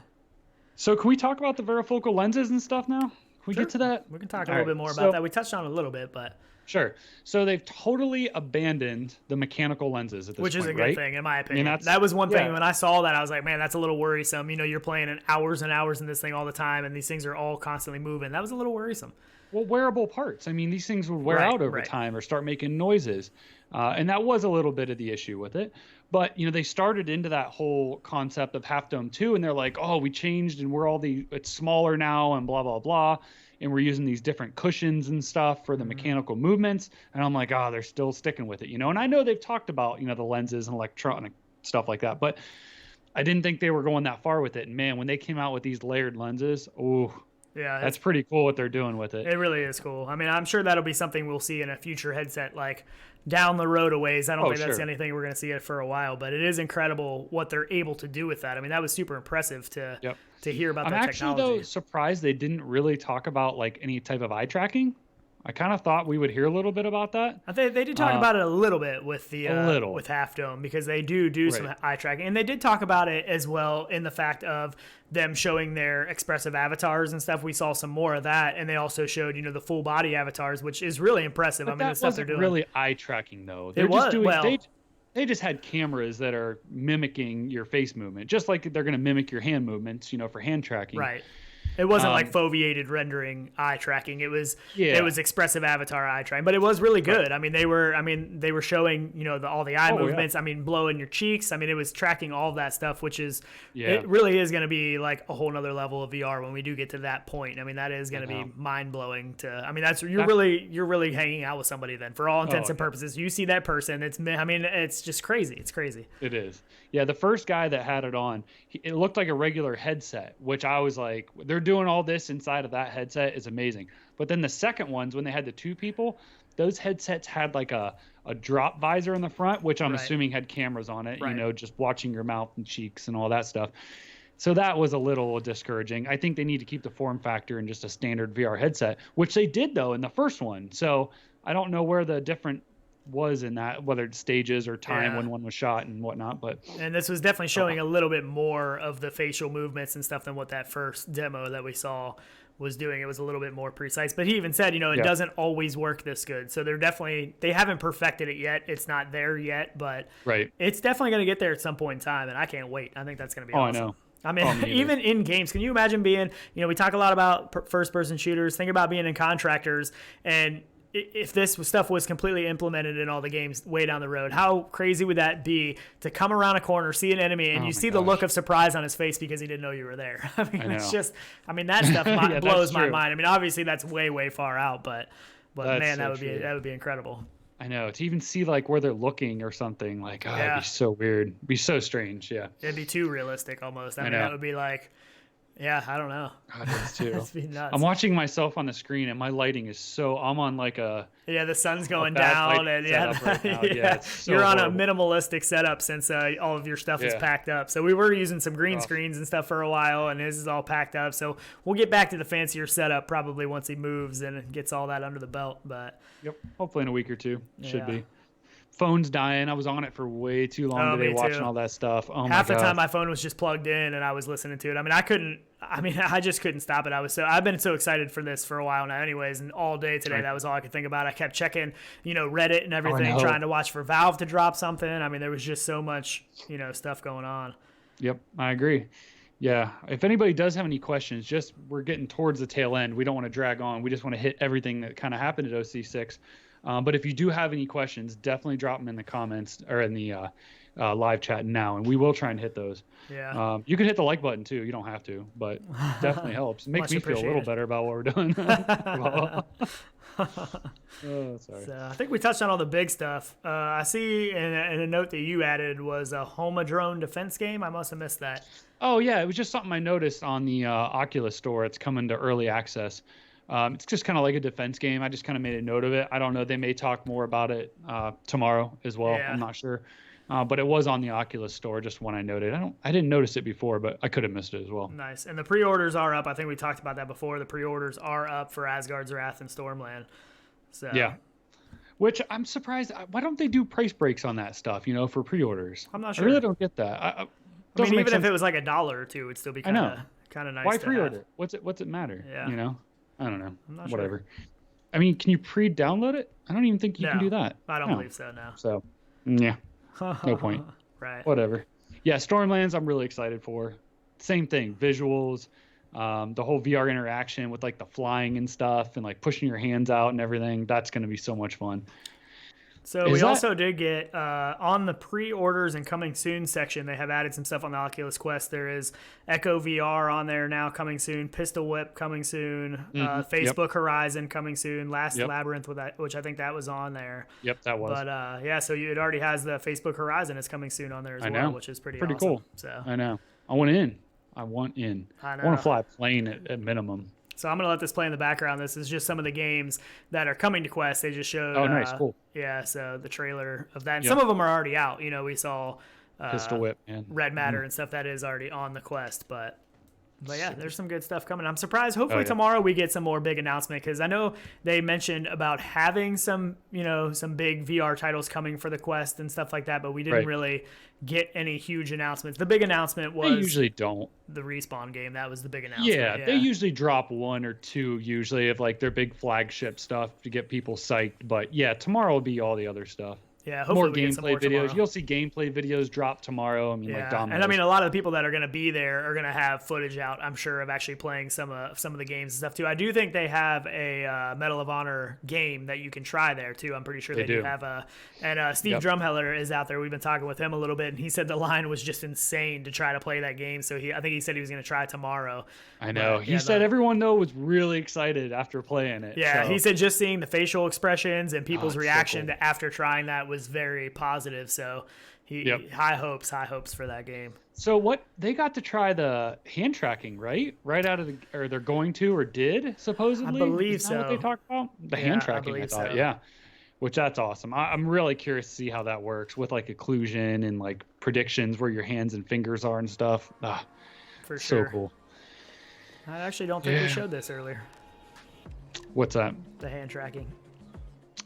So can we talk about the varifocal lenses and stuff now? Can we get to that? We can talk a little bit more about that. We touched on it a little bit, but... Sure. So they've totally abandoned the mechanical lenses at this point, which is a good thing, in my opinion. I mean, that was one thing. When I saw that, I was like, man, that's a little worrisome. You're playing in hours and hours in this thing all the time, and these things are all constantly moving. That was a little worrisome. Well, wearable parts. I mean, these things would wear out over time or start making noises. And that was a little bit of the issue with it. But, they started into that whole concept of Half Dome 2, and they're like, oh, we changed and it's smaller now and blah, blah, blah. And we're using these different cushions and stuff for the mechanical movements. And I'm like, oh, they're still sticking with it, And I know they've talked about, the lenses and electronic stuff like that. But I didn't think they were going that far with it. And, man, when they came out with these layered lenses, yeah, that's pretty cool what they're doing with it. It really is cool. I mean, I'm sure that'll be something we'll see in a future headset, like down the road a ways. I don't think that's anything we're going to see it for a while, but it is incredible what they're able to do with that. I mean, that was super impressive to hear about that technology. I'm actually, though, surprised they didn't really talk about like any type of eye tracking I kind of thought we would hear a little bit about that. I think they did talk about it a little bit with the with Half Dome, because they do some eye tracking, and they did talk about it as well in the fact of them showing their expressive avatars and stuff. We saw some more of that, and they also showed the full body avatars, which is really impressive. But I mean, the stuff they're doing. Really eye tracking though. They just had cameras that are mimicking your face movement, just like they're going to mimic your hand movements, for hand tracking. Right. It wasn't like foveated rendering eye tracking. It was expressive avatar eye tracking, but it was really good. Right. I mean, they were showing all the eye movements. Yeah. I mean, blowing your cheeks. I mean, it was tracking all of that stuff, which is it really is going to be like a whole nother level of VR when we do get to that point. I mean, that is going to be mind blowing. You're really hanging out with somebody then for all intents and purposes. You see that person. It's just crazy. It's crazy. It is. Yeah, the first guy that had it on, it looked like a regular headset, which I was like, they're doing all this inside of that headset is amazing. But then the second ones, when they had the two people, those headsets had like a drop visor in the front, which I'm assuming had cameras on it, just watching your mouth and cheeks and all that stuff. So that was a little discouraging. I think they need to keep the form factor in just a standard VR headset, which they did though in the first one. So I don't know where the different was in that, whether it's stages or time when one was shot and whatnot, and this was definitely showing a little bit more of the facial movements and stuff than what that first demo that we saw was doing. It was a little bit more precise, but he even said it doesn't always work this good, so they haven't perfected it yet. It's not there yet, but it's definitely going to get there at some point in time, and I can't wait. I think that's going to be awesome. I know. I mean, even in games, can you imagine being, we talk a lot about first-person shooters. Think about being in contractors, and if this stuff was completely implemented in all the games way down the road, how crazy would that be to come around a corner, see an enemy, and you see the look of surprise on his face because he didn't know you were there? I mean, it's just, that stuff blows my mind. I mean, obviously that's way, way far out, but man, that would be incredible. I know, to even see like where they're looking or something, like, it'd be so weird. It'd be so strange. Yeah. It'd be too realistic almost. I mean, that would be like, I don't know. God, it is too. That'd be nuts. I'm watching myself on the screen, and my lighting is I'm on like a the sun's going down, and right now. So you're on a minimalistic setup since all of your stuff is packed up. So we were using some green screens and stuff for a while, and his is all packed up. So we'll get back to the fancier setup probably once he moves and gets all that under the belt. But hopefully in a week or two should be. Phone's dying. I was on it for way too long today watching all that stuff. Half the time my phone was just plugged in and I was listening to it. I just couldn't stop it. I've been so excited for this for a while now anyways, and all day today that was all I could think about. I kept checking, Reddit and everything, trying to watch for Valve to drop something. I mean, there was just so much, stuff going on. Yep, I agree. Yeah, if anybody does have any questions, we're getting towards the tail end. We don't want to drag on. We just want to hit everything that kind of happened at OC6. But if you do have any questions, definitely drop them in the comments or in the live chat now, and we will try and hit those. Yeah. You can hit the like button too. You don't have to, but definitely helps. It makes me feel a little better about what we're doing. Sorry. So I think we touched on all the big stuff. I see in a note that you added was a Homa drone defense game. I must have missed that. Oh yeah, it was just something I noticed on the Oculus store. It's coming to early access. It's just kind of like a defense game. I just kind of made a note of it. I don't know. They may talk more about it tomorrow as well. I'm not sure. But it was on the Oculus store, just one I noted. I didn't notice it before, but I could have missed it as well. Nice. And the pre-orders are up. I think we talked about that before. The pre-orders are up for Asgard's Wrath and Stormland. So yeah. Which I'm surprised. Why don't they do price breaks on that stuff, for pre-orders? I'm not sure. I really don't get that. I mean, even if it was like $1 or $2, it'd still be kind of nice. Why pre-order? What's it matter? Yeah. I don't know. I'm not Whatever. Sure. I mean, can you pre-download it? I don't even think you can do that. I don't believe so, no. So, yeah. No point. Right. Whatever. Yeah, Stormlands I'm really excited for. Same thing. Visuals, the whole VR interaction with like the flying and stuff and like pushing your hands out and everything. That's going to be so much fun. So we also did get on the pre-orders and coming soon section, they have added some stuff on the Oculus Quest. There is Echo VR on there now coming soon, Pistol Whip coming soon, Facebook Horizon coming soon, Last Labyrinth with that, which I think that was on there. Yep, that was. But so it already has the Facebook Horizon is coming soon on there as well, which is pretty awesome. Cool. So I know. I want in. I want to fly a plane at minimum. So I'm going to let this play in the background. This is just some of the games that are coming to Quest. They just showed. Oh, nice. Cool. Yeah, so the trailer of that. And some of them are already out. We saw Pistol Whip and Red Matter and stuff that is already on the Quest. But But yeah, there's some good stuff coming. I'm surprised. Hopefully tomorrow we get some more big announcement, because I know they mentioned about having some, some big VR titles coming for the Quest and stuff like that, but we didn't really get any huge announcements. The big announcement was they usually don't. The Respawn game. That was the big announcement. Yeah, they usually drop 1 or 2 usually of like their big flagship stuff to get people psyched. But yeah, tomorrow will be all the other stuff. Yeah, hopefully more gameplay videos. Tomorrow. You'll see gameplay videos drop tomorrow. I mean, like dominoes. And I mean, a lot of the people that are going to be there are going to have footage out, I'm sure, of actually playing some of the games and stuff too. I do think they have a Medal of Honor game that you can try there too. I'm pretty sure they do have a. And Steve Drumheller is out there. We've been talking with him a little bit, and he said the line was just insane to try to play that game. So I think he said he was going to try tomorrow. I know. He said everyone though was really excited after playing it. Yeah, he said just seeing the facial expressions and people's reaction to after trying that was very positive. So high hopes for that game. So what they got to try the hand tracking, right out of or they're going to or did supposedly. I believe so. What they talked about the hand tracking. I thought, which that's awesome. I'm really curious to see how that works with like occlusion and like predictions where your hands and fingers are and stuff. For sure. So cool. I actually don't think we showed this earlier. What's that? The hand tracking.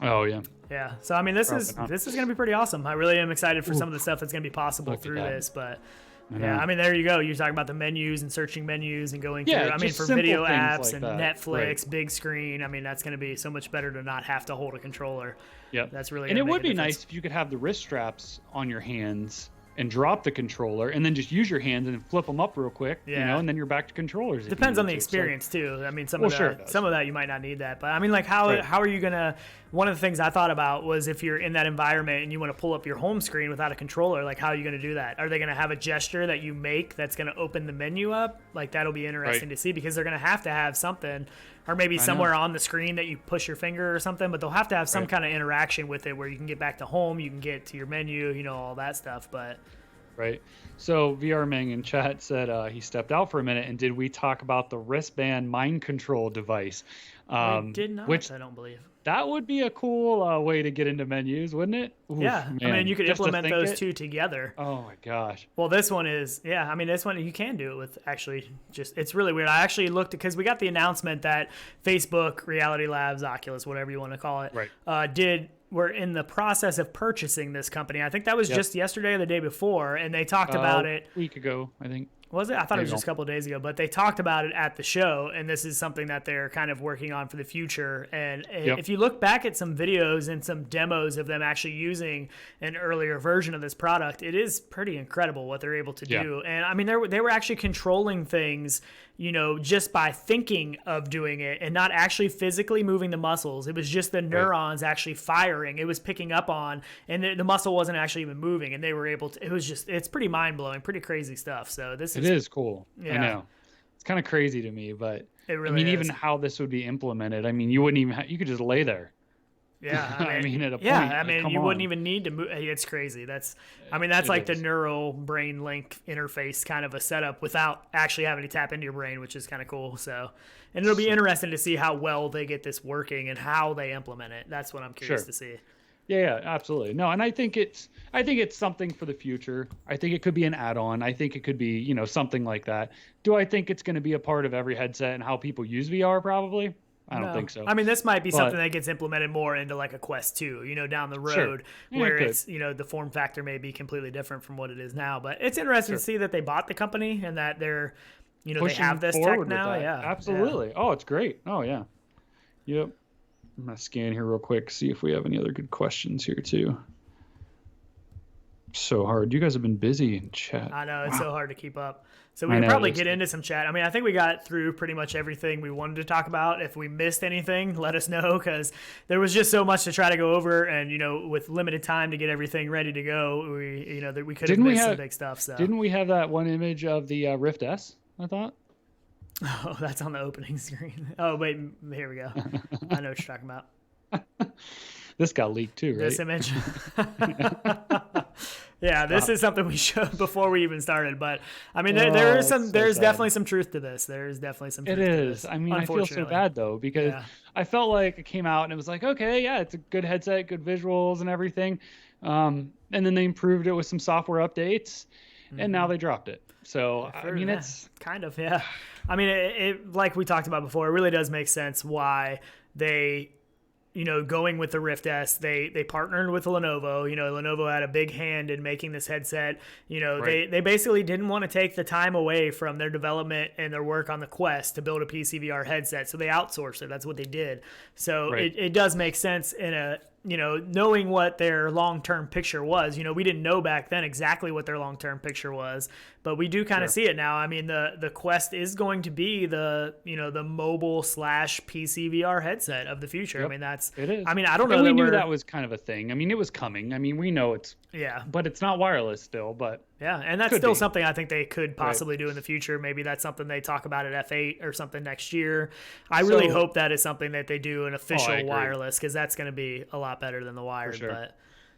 Oh yeah. Yeah. So I mean, this is going to be pretty awesome. I really am excited for some of the stuff that's going to be possible through this. But I mean, there you go. You're talking about the menus and searching menus and going through. I mean, for video apps like and Netflix, big screen. I mean, that's going to be so much better to not have to hold a controller. Yep. That's really. And it would be nice if you could have the wrist straps on your hands and drop the controller and then just use your hands and flip them up real quick, and then you're back to controllers. Depends on the experience too. I mean, some of that you might not need that, but I mean, like how are you gonna? One of the things I thought about was if you're in that environment and you want to pull up your home screen without a controller, like how are you going to do that? Are they going to have a gesture that you make that's going to open the menu up? Like that'll be interesting to see, because they're going to have something, or maybe somewhere on the screen that you push your finger or something, but they'll have to have some kind of interaction with it where you can get back to home, you can get to your menu, all that stuff. But right. So VR Meng in chat said he stepped out for a minute, and did we talk about the wristband mind control device? We did not, which I don't believe. That would be a cool way to get into menus, wouldn't it? Oof, yeah, man. I mean, you could implement those two together. Oh my gosh. Well, this one is, I mean, this one you can do it with actually it's really weird. I actually looked because we got the announcement that Facebook, Reality Labs, Oculus, whatever you want to call it, we're in the process of purchasing this company. I think that was just yesterday or the day before, and they talked about it a week ago, I think. Was it? I thought it was just a couple of days ago, but they talked about it at the show, and this is something that they're kind of working on for the future. And if you look back at some videos and some demos of them actually using an earlier version of this product, it is pretty incredible what they're able to do. And I mean, they were actually controlling things, just by thinking of doing it and not actually physically moving the muscles. It was just the neurons actually firing. It was picking up on, and the muscle wasn't actually even moving, and they were able to. It's pretty mind blowing, pretty crazy stuff. So it is cool. I know. It's kind of crazy to me, but it really is. Even how this would be implemented. I mean, you wouldn't even you could just lay there. Yeah, I mean, at a point. Yeah, I mean, you wouldn't even need to move. It's crazy. That's like the neural brain link interface kind of a setup without actually having to tap into your brain, which is kind of cool. So, and it'll be interesting to see how well they get this working and how they implement it. That's what I'm curious to see. Yeah, absolutely. No, and I think it's something for the future. I think it could be an add-on. I think it could be, something like that. Do I think it's going to be a part of every headset and how people use VR? Probably. I don't think so. I mean, this might be something that gets implemented more into like a Quest 2, down the road, where it's, the form factor may be completely different from what it is now. But it's interesting to see that they bought the company and that they're, they have this tech now. Yeah, absolutely. Yeah. Oh, it's great. Oh, yeah. Yep. I'm going to scan here real quick, see if we have any other good questions here too. So hard. You guys have been busy in chat. I know. It's so hard to keep up. So we can probably get into some chat. I mean, I think we got through pretty much everything we wanted to talk about. If we missed anything, let us know, because there was just so much to try to go over, and with limited time to get everything ready to go, we could have missed some big stuff. So didn't we have that one image of the Rift S? I thought. Oh, that's on the opening screen. Oh, wait, here we go. I know what you're talking about. This got leaked too, right? This image. Yeah, this is something we showed before we even started. But I mean, there's definitely some truth to this. There is definitely some truth to this. I mean, I feel so bad though, because I felt like it came out and it was like, okay, yeah, it's a good headset, good visuals and everything. And then they improved it with some software updates. and now they dropped it. So I mean, it's kind of, yeah. I mean, it like we talked about before, it really does make sense why they, going with the Rift S, they partnered with Lenovo. Lenovo had a big hand in making this headset. Right. They basically didn't want to take the time away from their development and their work on the Quest to build a PC VR headset, so they outsourced it. That's what they did. So Right. it does make sense in a, knowing what their long-term picture was. We didn't know back then exactly what their long-term picture was, but we do kind of see it now. I mean, the Quest is going to be the mobile / PC VR headset of the future. Yep. I mean, it is. I mean, I don't know. And we that knew we're- that was kind of a thing. I mean, it was coming. I mean, we know it's, but it's not wireless still, but Yeah, and that's could still be. something I think they could possibly do in the future. Maybe that's something they talk about at F8 or something next year. I really So- hope that is something that they do an official agree. wireless, because that's going to be a lot better than the wired. sure. But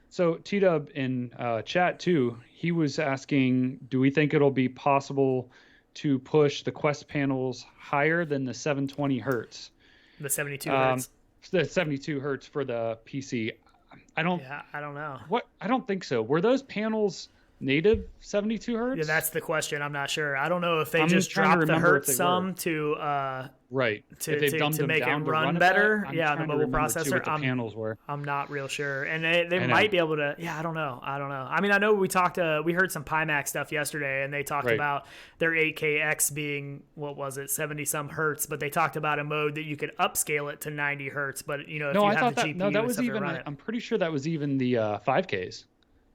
So T-Dub in chat too, he was asking, do we think it'll be possible to push the Quest panels higher than the 720 hertz? the 72 hertz. The 72 hertz for the PC. I don't know. I don't think so. Were those panels native 72 hertz? Yeah, that's the question. I'm not sure. I don't know if they I'm just trying to dropped the remember if hertz they some were. to Right. to, If they've to, dumbed to them make it down to run it better. I'm Yeah, the trying to mobile remember, too, processor. what the panels were. I'm not real sure, and they I might know. be able to. Yeah, I don't know. I mean, I know we talked. We heard some Pimax stuff yesterday, and they talked Right. about their 8KX being, what was it, 70 some hertz. But they talked about a mode that you could upscale it to 90 hertz. But if No, you I have thought the that. GPU No, that and was stuff to even. run it. I'm pretty sure that was even the 5Ks.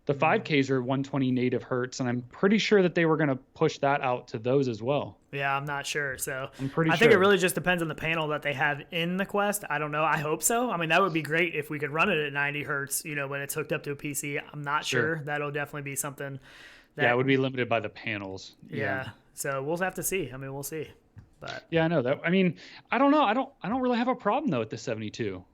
The 5Ks are 120 native hertz, and I'm pretty sure that they were going to push that out to those as well. Yeah, I'm not sure. So I'm pretty I think it sure. really just depends on the panel that they have in the Quest. I don't know. I hope so. I mean, that would be great if we could run it at 90 hertz, when it's hooked up to a PC. I'm not sure. That'll definitely be something that, Yeah, it would be limited by the panels. Yeah. So we'll have to see. I mean, we'll see. But Yeah, I know that. I mean, I don't know. I don't really have a problem though with the 72.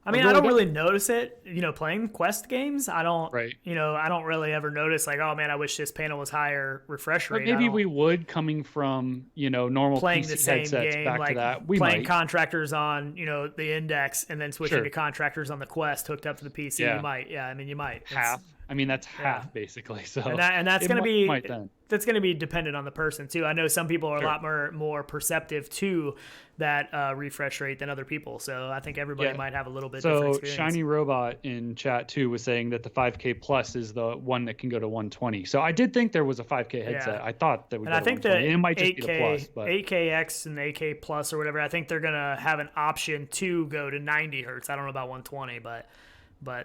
I mean, I don't really notice it, playing Quest games. I don't, Right. I don't really ever notice like, oh man, I wish this panel was higher refresh rate. But maybe we would, coming from normal playing PC the same headsets game, back like to that. We playing might. contractors on, the Index and then switching Sure. to contractors on the Quest hooked up to the PC. Yeah. You might. Yeah, I mean, you might. half. I mean, that's half basically. So And that's it going to be might then. that's going to be dependent on the person too. I know some people are a lot more perceptive to that refresh rate than other people. So I think everybody might have a little bit different So experience. Shiny Robot in chat too was saying that the 5K Plus is the one that can go to 120. So I did think there was a 5K headset. Yeah. I thought that would And go I to think the 120. It might just be the 8K, Plus, but 8KX and 8K Plus or whatever, I think they're going to have an option to go to 90 hertz. I don't know about 120, but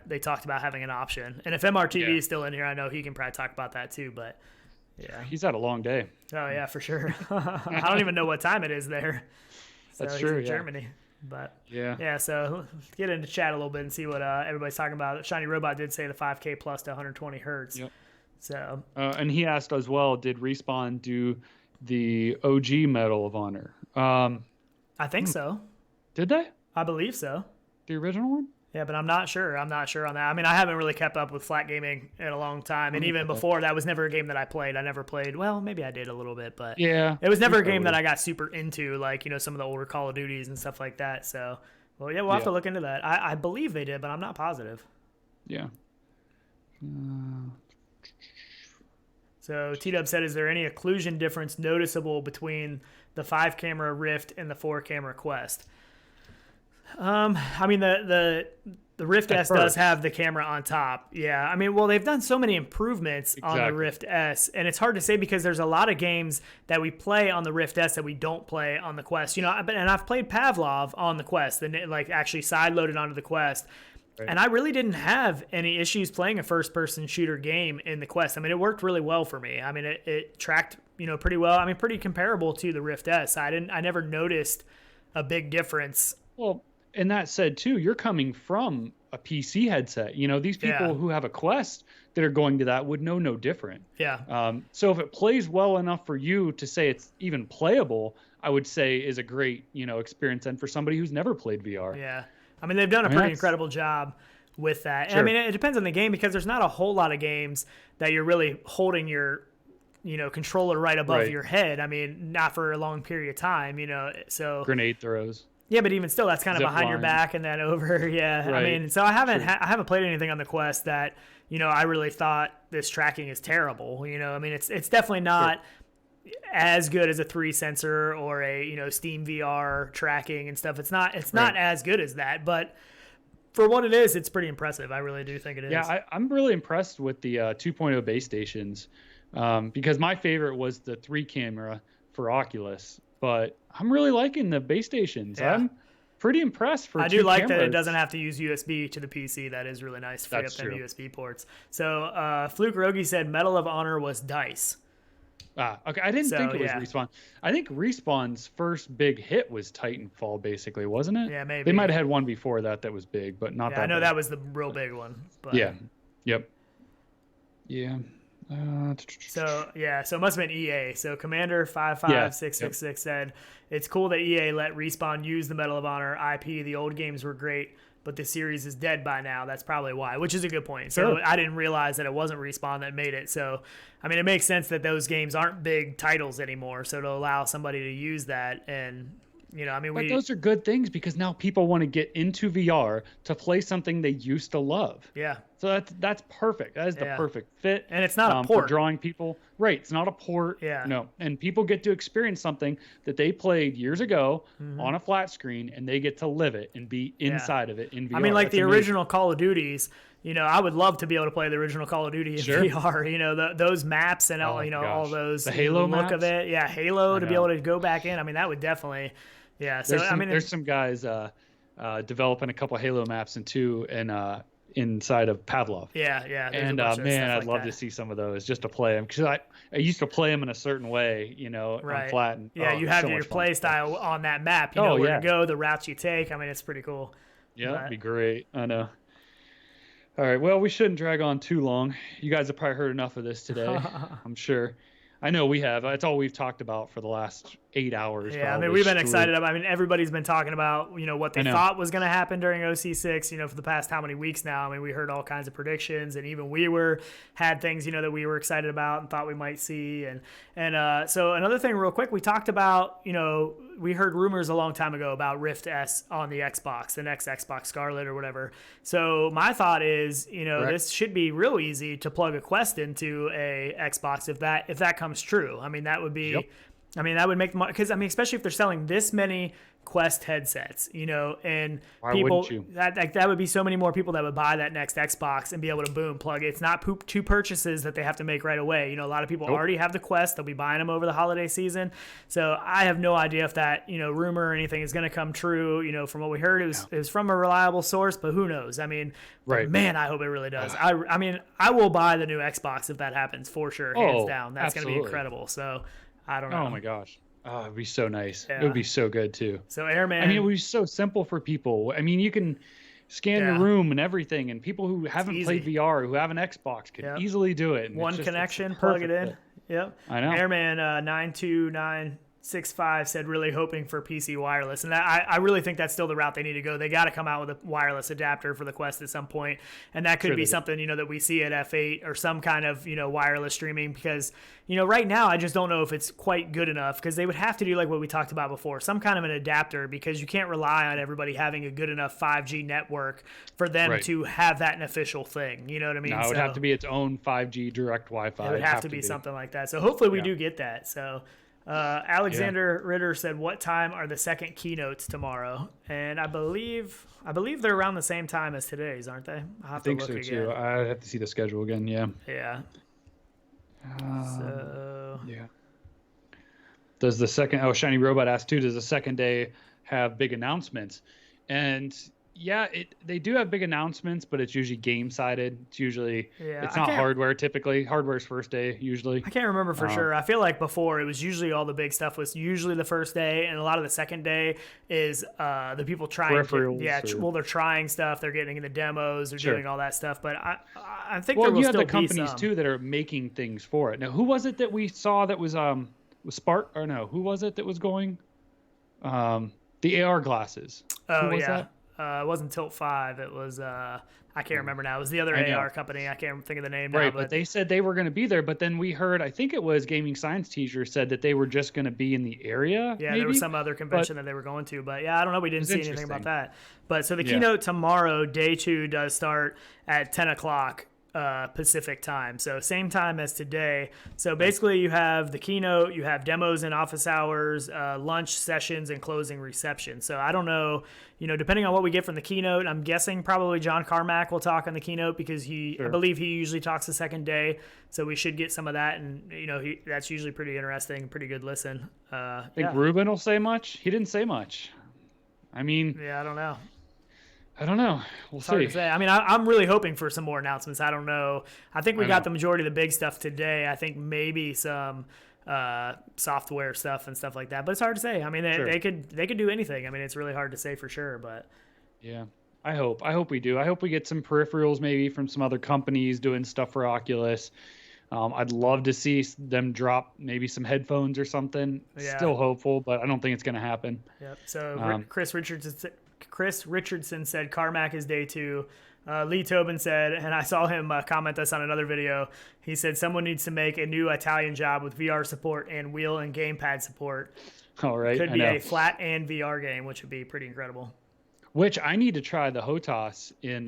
they talked about having an option. And if MRTV is still in here, I know he can probably talk about that too. But yeah, he's had a long day. oh yeah, for sure. I don't even know what time it is there. So That's he's true, in yeah. Germany. But Yeah. so let's get into chat a little bit and see what everybody's talking about. Shiny Robot did say the 5K plus to 120 hertz. Yep. So And he asked as well, did Respawn do the OG Medal of Honor? I think so. Did they? I believe so. The original one? Yeah, but I'm not sure. I'm not sure on that. I mean, I haven't really kept up with flat gaming in a long time, and even before that was never a game that I played. I never played. Well, maybe I did a little bit, but Yeah. it was never a game that I got super into, like some of the older Call of Duties and stuff like that. So, well, yeah, we'll have to look into that. I believe they did, but I'm not positive. Yeah. So T-Dub said, is there any occlusion difference noticeable between the 5-camera Rift and the 4-camera Quest? I mean, the Rift S does have the camera on top. Yeah. I mean, well, they've done so many improvements on the Rift S, and it's hard to say because there's a lot of games that we play on the Rift S that we don't play on the Quest. And I've played Pavlov on the Quest, and like actually side-loaded onto the Quest. Right. And I really didn't have any issues playing a first-person shooter game in the Quest. I mean, it worked really well for me. I mean, it tracked, pretty well. I mean, pretty comparable to the Rift S. I never noticed a big difference. Well, and that said too, you're coming from a PC headset. These people who have a Quest that are going to that would know no different. Yeah. So if it plays well enough for you to say it's even playable, I would say is a great, experience. And for somebody who's never played VR. Yeah. I mean, they've done a pretty incredible job with that. And I mean, it depends on the game because there's not a whole lot of games that you're really holding your, controller right above your head. I mean, not for a long period of time, so. Grenade throws. Yeah, but even still, that's kind of Zip behind your line. back and then over. Yeah, Right. I mean, so I haven't played anything on the Quest that I really thought this tracking is terrible. I mean, it's definitely not as good as a 3 sensor or a SteamVR tracking and stuff. It's not as good as that, but for what it is, it's pretty impressive. I really do think it is. Yeah, I'm really impressed with the 2.0 base stations because my favorite was the 3 camera for Oculus, but I'm really liking the base stations. Yeah. I'm pretty impressed for I two do like cameras. that it doesn't have to use USB to the PC. That is really nice to free up That's them true. USB ports. So Fluke Rogi said Medal of Honor was DICE. Okay. I didn't think it was yeah. Respawn. I think Respawn's first big hit was Titanfall, basically, wasn't it? Yeah, maybe. They might have had one before that was big, but not Yeah, that I know big. that was the real big one. But. Yeah. Yep. Yeah. So it must have been EA. So Commander 55666 said it's cool that EA let Respawn use the Medal of Honor IP. The old games were great, but the series is dead by now. That's probably why, which is a good point. So Sure. I didn't realize that it wasn't Respawn that made it. So I mean, it makes sense that those games aren't big titles anymore. So to allow somebody to use that, and But those are good things because now people want to get into VR to play something they used to love. Yeah. So that's perfect. That is the perfect fit. And it's not a port. for drawing people. Right. It's not a port. Yeah. No. And people get to experience something that they played years ago on a flat screen, and they get to live it and be inside of it in VR. I mean, like That's the amazing. original Call of Duties. I would love to be able to play the original Call of Duty in Sure. VR. Those maps and all, all gosh. those The Halo look maps? of it. Yeah, Halo to be know. able to go back in. I mean, that would definitely. Yeah. So there's some guys developing a couple Halo maps inside of Pavlov. Yeah. There's a And bunch of man, stuff I'd like love that. to see some of those just to play them because I used to play them in a certain way, on flat. And, Yeah, you have so your much fun. play style on that map. You know where to go, the routes you take. I mean, it's pretty cool. Yeah, that'd be great. I know. All right. Well, we shouldn't drag on too long. You guys have probably heard enough of this today, I'm sure. I know we have. It's all we've talked about for the last 8 hours. Yeah, I mean, we've been excited. I mean, everybody's been talking about, what they thought was going to happen during OC6, for the past how many weeks now. I mean, we heard all kinds of predictions, and even we had things, that we were excited about and thought we might see. And so another thing real quick, we talked about, we heard rumors a long time ago about Rift S on the Xbox, the next Xbox Scarlet or whatever. So my thought is, this should be real easy to plug a Quest into a Xbox if that comes true. I mean, that would be... Yep. I mean, that would make because especially if they're selling this many Quest headsets, and Why people wouldn't you? that would be so many more people that would buy that next Xbox and be able to plug it. It's not two purchases that they have to make right away. A lot of people already have the Quest; they'll be buying them over the holiday season. So I have no idea if that rumor or anything is going to come true. From what we heard, it was from a reliable source, but who knows? I mean, Right. man, I hope it really does. I mean, I will buy the new Xbox if that happens for sure, hands down. That's going to be incredible. So. I don't know. Oh my gosh. Oh, it'd be so nice. Yeah. It would be so good too. So Airman. I mean, it would be so simple for people. I mean, you can scan your room and everything, and people who haven't played VR, who have an Xbox, can easily do it. And One connection, plug it in. fit. Yep. I know. Airman 92965 said really hoping for PC wireless, and I really think that's still the route they need to go. They got to come out with a wireless adapter for the Quest at some point, and that could be something that we see at F8 or some kind of wireless streaming because right now I just don't know if it's quite good enough because they would have to do like what we talked about before, some kind of an adapter because you can't rely on everybody having a good enough 5G network for them to have that an official thing. You know what I mean? No, it would have to be its own 5G direct Wi-Fi. It would have to be something like that. So hopefully we do get that. So. Alexander Ritter said, "What time are the second keynotes tomorrow?" And I believe they're around the same time as today's, aren't they? I'll have I think to look so again. too. I have to see the schedule again. Yeah. Yeah. So. Yeah. Does the second? Oh, Shiny Robot asked too. Does the second day have big announcements? And yeah, they do have big announcements, but it's usually game sided. It's usually it's not hardware typically. Hardware's first day usually. I can't remember for sure. I feel like before it was usually all the big stuff was usually the first day, and a lot of the second day is the people trying. They're trying stuff. They're getting in the demos. They're doing all that stuff. But I think there will you have still the companies be some. too that are making things for it. Now, who was it that we saw that was Spark or no? Who was it that was going? The AR glasses. Oh who was yeah. that? It wasn't Tilt 5. It was I can't remember now. It was the other AR company. I can't think of the name now. Right, but they said they were going to be there. But then we heard, I think it was Gaming Science Teaser said that they were just going to be in the area. Yeah, maybe? there was some other convention that they were going to. But yeah, I don't know. We didn't see anything about that. But so the Yeah. keynote tomorrow, day 2, does start at 10 o'clock. Pacific time, so same time as today. So basically you have the keynote, you have demos and office hours, lunch sessions, and closing reception. So I don't know, depending on what we get from the keynote, I'm guessing probably John Carmack will talk on the keynote because I believe he usually talks the second day, so we should get some of that, and that's usually pretty interesting, pretty good listen. Think Ruben will say much? He didn't say much. I mean, I don't know. We'll It's see. hard to say. I mean, I'm really hoping for some more announcements. I don't know. I think we got the majority of the big stuff today. I think maybe some software stuff and stuff like that. But it's hard to say. I mean, they could do anything. I mean, it's really hard to say for sure. But yeah, I hope we do. I hope we get some peripherals maybe from some other companies doing stuff for Oculus. I'd love to see them drop maybe some headphones or something. Yeah. Still hopeful, but I don't think it's going to happen. Yep. So Chris Richardson said Carmack is day 2. Lee Tobin said, and I saw him comment this on another video, he said someone needs to make a new Italian job with VR support and wheel and gamepad support. All right. Could be a flat and VR game, which would be pretty incredible. Which I need to try the HOTAS in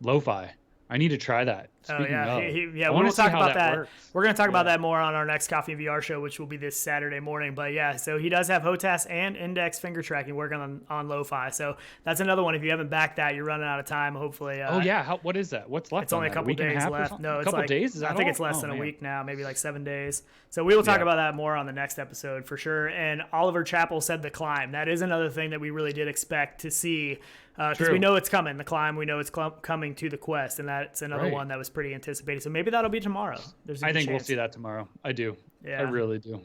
Lo-Fi. I need to try that. Speaking we'll talk about that. Works. We're going to talk about that more on our next Coffee and VR show, which will be this Saturday morning. But yeah, so he does have HOTAS and index finger tracking working on Lo-Fi. So that's another one. If you haven't backed that, you're running out of time. Hopefully. What is that? What's left? It's only a couple days left. No, it's couple days. Is that I think all? it's less than a week now, maybe like 7 days. So we will talk about that more on the next episode for sure. And Oliver Chappell said The Climb. That is another thing that we really did expect to see. Because we know it's coming. The Climb, we know it's coming to the Quest, and that's another one that was pretty anticipated. So maybe that'll be tomorrow. I think we'll see that tomorrow. I do. Yeah. I really do.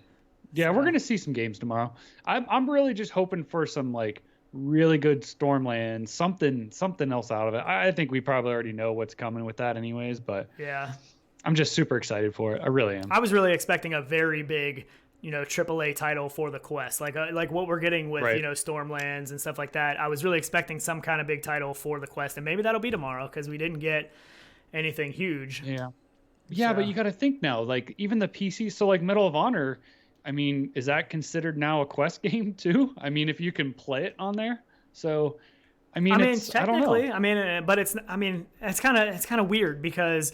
Yeah, we're gonna see some games tomorrow. I'm really just hoping for some like really good Stormland, something else out of it. I think we probably already know what's coming with that, anyways. But yeah, I'm just super excited for it. I really am. I was really expecting a very big, AAA title for the Quest, like what we're getting with Stormlands and stuff like that. I was really expecting some kind of big title for the Quest, and maybe that'll be tomorrow because we didn't get anything huge. Yeah, but you got to think now, like even the PC. So like Medal of Honor, I mean, is that considered now a Quest game too? I mean, if you can play it on there, so I mean, technically, but it's kind of weird because,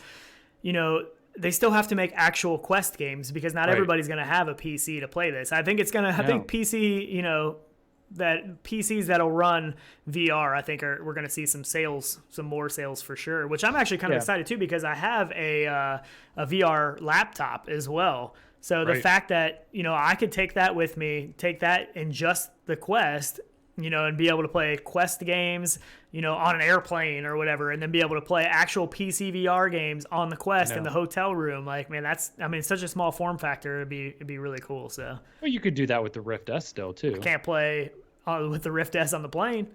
they still have to make actual Quest games because not everybody's going to have a PC to play this. I think it's going to, I think PC, that PCs that'll run VR, I think we're going to see some more sales for sure, which I'm actually kind of excited too, because I have a VR laptop as well. So the fact that, I could take that with me, take that in just the Quest, and be able to play Quest games, on an airplane or whatever, and then be able to play actual PC VR games on the Quest in the hotel room. Like, man, it's such a small form factor. It'd be really cool. So, well, you could do that with the Rift S still too. I can't play with the Rift S on the plane.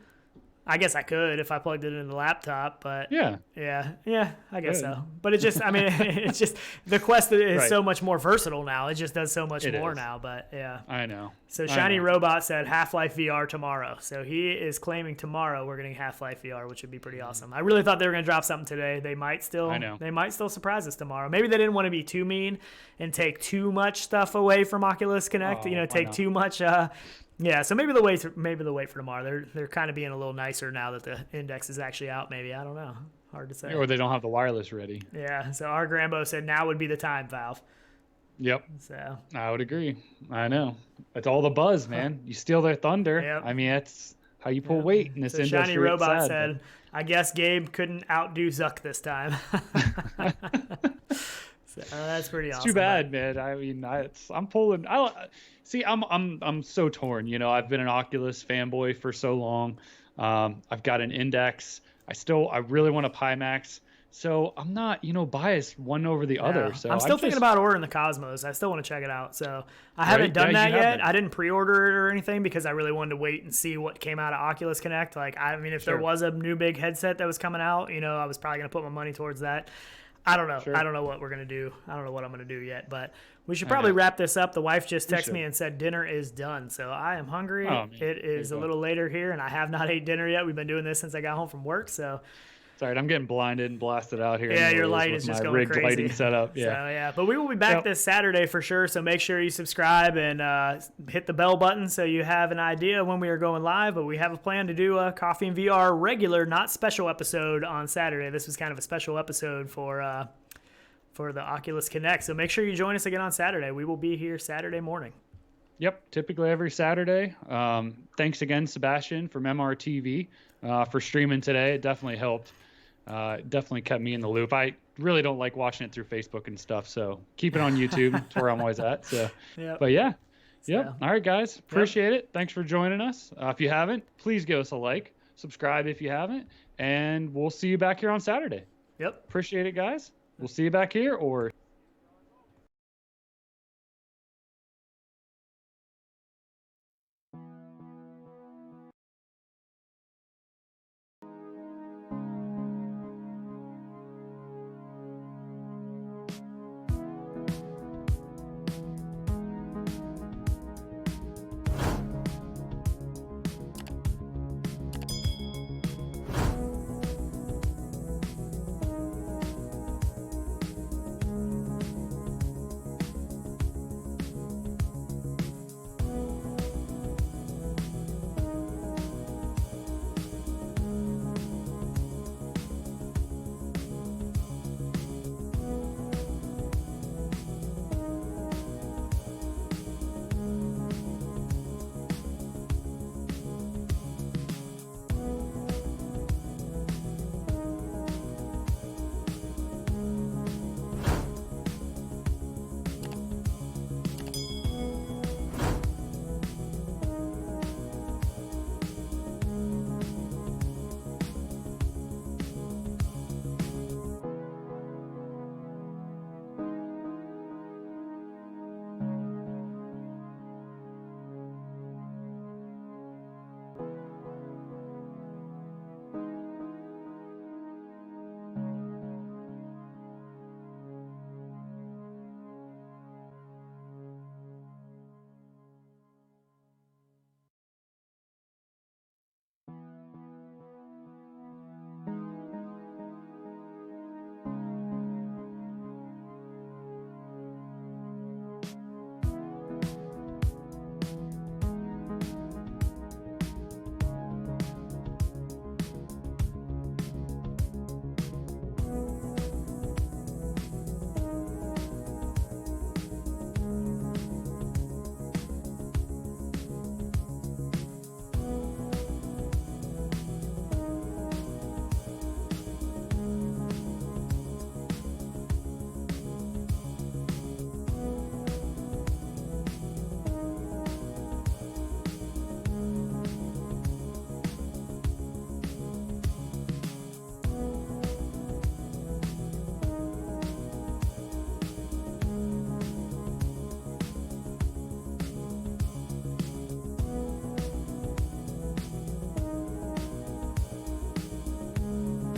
I guess I could if I plugged it into the laptop, but yeah, I guess so. But it's just, it's just the Quest is so much more versatile now. It just does so much more now. But yeah, I know. So Shiny Robot said Half-Life VR tomorrow. So he is claiming tomorrow we're getting Half-Life VR, which would be pretty awesome. I really thought they were going to drop something today. They might still surprise us tomorrow. Maybe they didn't want to be too mean and take too much stuff away from Oculus Connect. Take too much. Yeah, so maybe they'll wait for tomorrow. They're kind of being a little nicer now that the index is actually out. Maybe, I don't know. Hard to say. Or they don't have the wireless ready. Yeah. So our Grambo said now would be the time, Valve. Yep. So I would agree. I know. It's all the buzz, man. You steal their thunder. Yep. I mean, that's how you pull weight in this industry. Shiny Robot said, "I guess Gabe couldn't outdo Zuck this time." So, that's pretty awesome. Too bad, man. I mean, I'm pulling. I'm so torn. I've been an Oculus fanboy for so long. I've got an Index. I really want a Pimax. So I'm not, biased one over the other. So I'm still thinking about ordering the Cosmos. I still want to check it out. So I haven't done that yet. I didn't pre-order it or anything because I really wanted to wait and see what came out of Oculus Connect. Like, if there was a new big headset that was coming out, I was probably going to put my money towards that. I don't know. Sure. I don't know what we're gonna do. I don't know what I'm gonna do yet, but we should probably wrap this up. The wife just texted me and said dinner is done, so I am hungry. Oh, it is a little later here, and I have not ate dinner yet. We've been doing this since I got home from work, so. Sorry, I'm getting blinded and blasted out here. Yeah, your light is just going rigged crazy. Lighting setup. Yeah. So, yeah, but we will be back this Saturday for sure. So make sure you subscribe and hit the bell button so you have an idea when we are going live. But we have a plan to do a Coffee and VR regular, not special episode on Saturday. This was kind of a special episode for the Oculus Connect. So make sure you join us again on Saturday. We will be here Saturday morning. Yep, typically every Saturday. Thanks again, Sebastian, from MRTV for streaming today. It definitely helped. Definitely kept me in the loop. I really don't like watching it through Facebook and stuff, so keep it on YouTube. That's where I'm always at. So, But yeah. Yep. All right, guys. Appreciate it. Thanks for joining us. If you haven't, please give us a like. Subscribe if you haven't. And we'll see you back here on Saturday. Yep. Appreciate it, guys. We'll see you back here or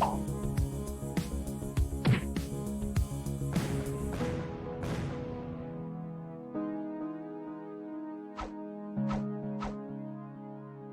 Oh.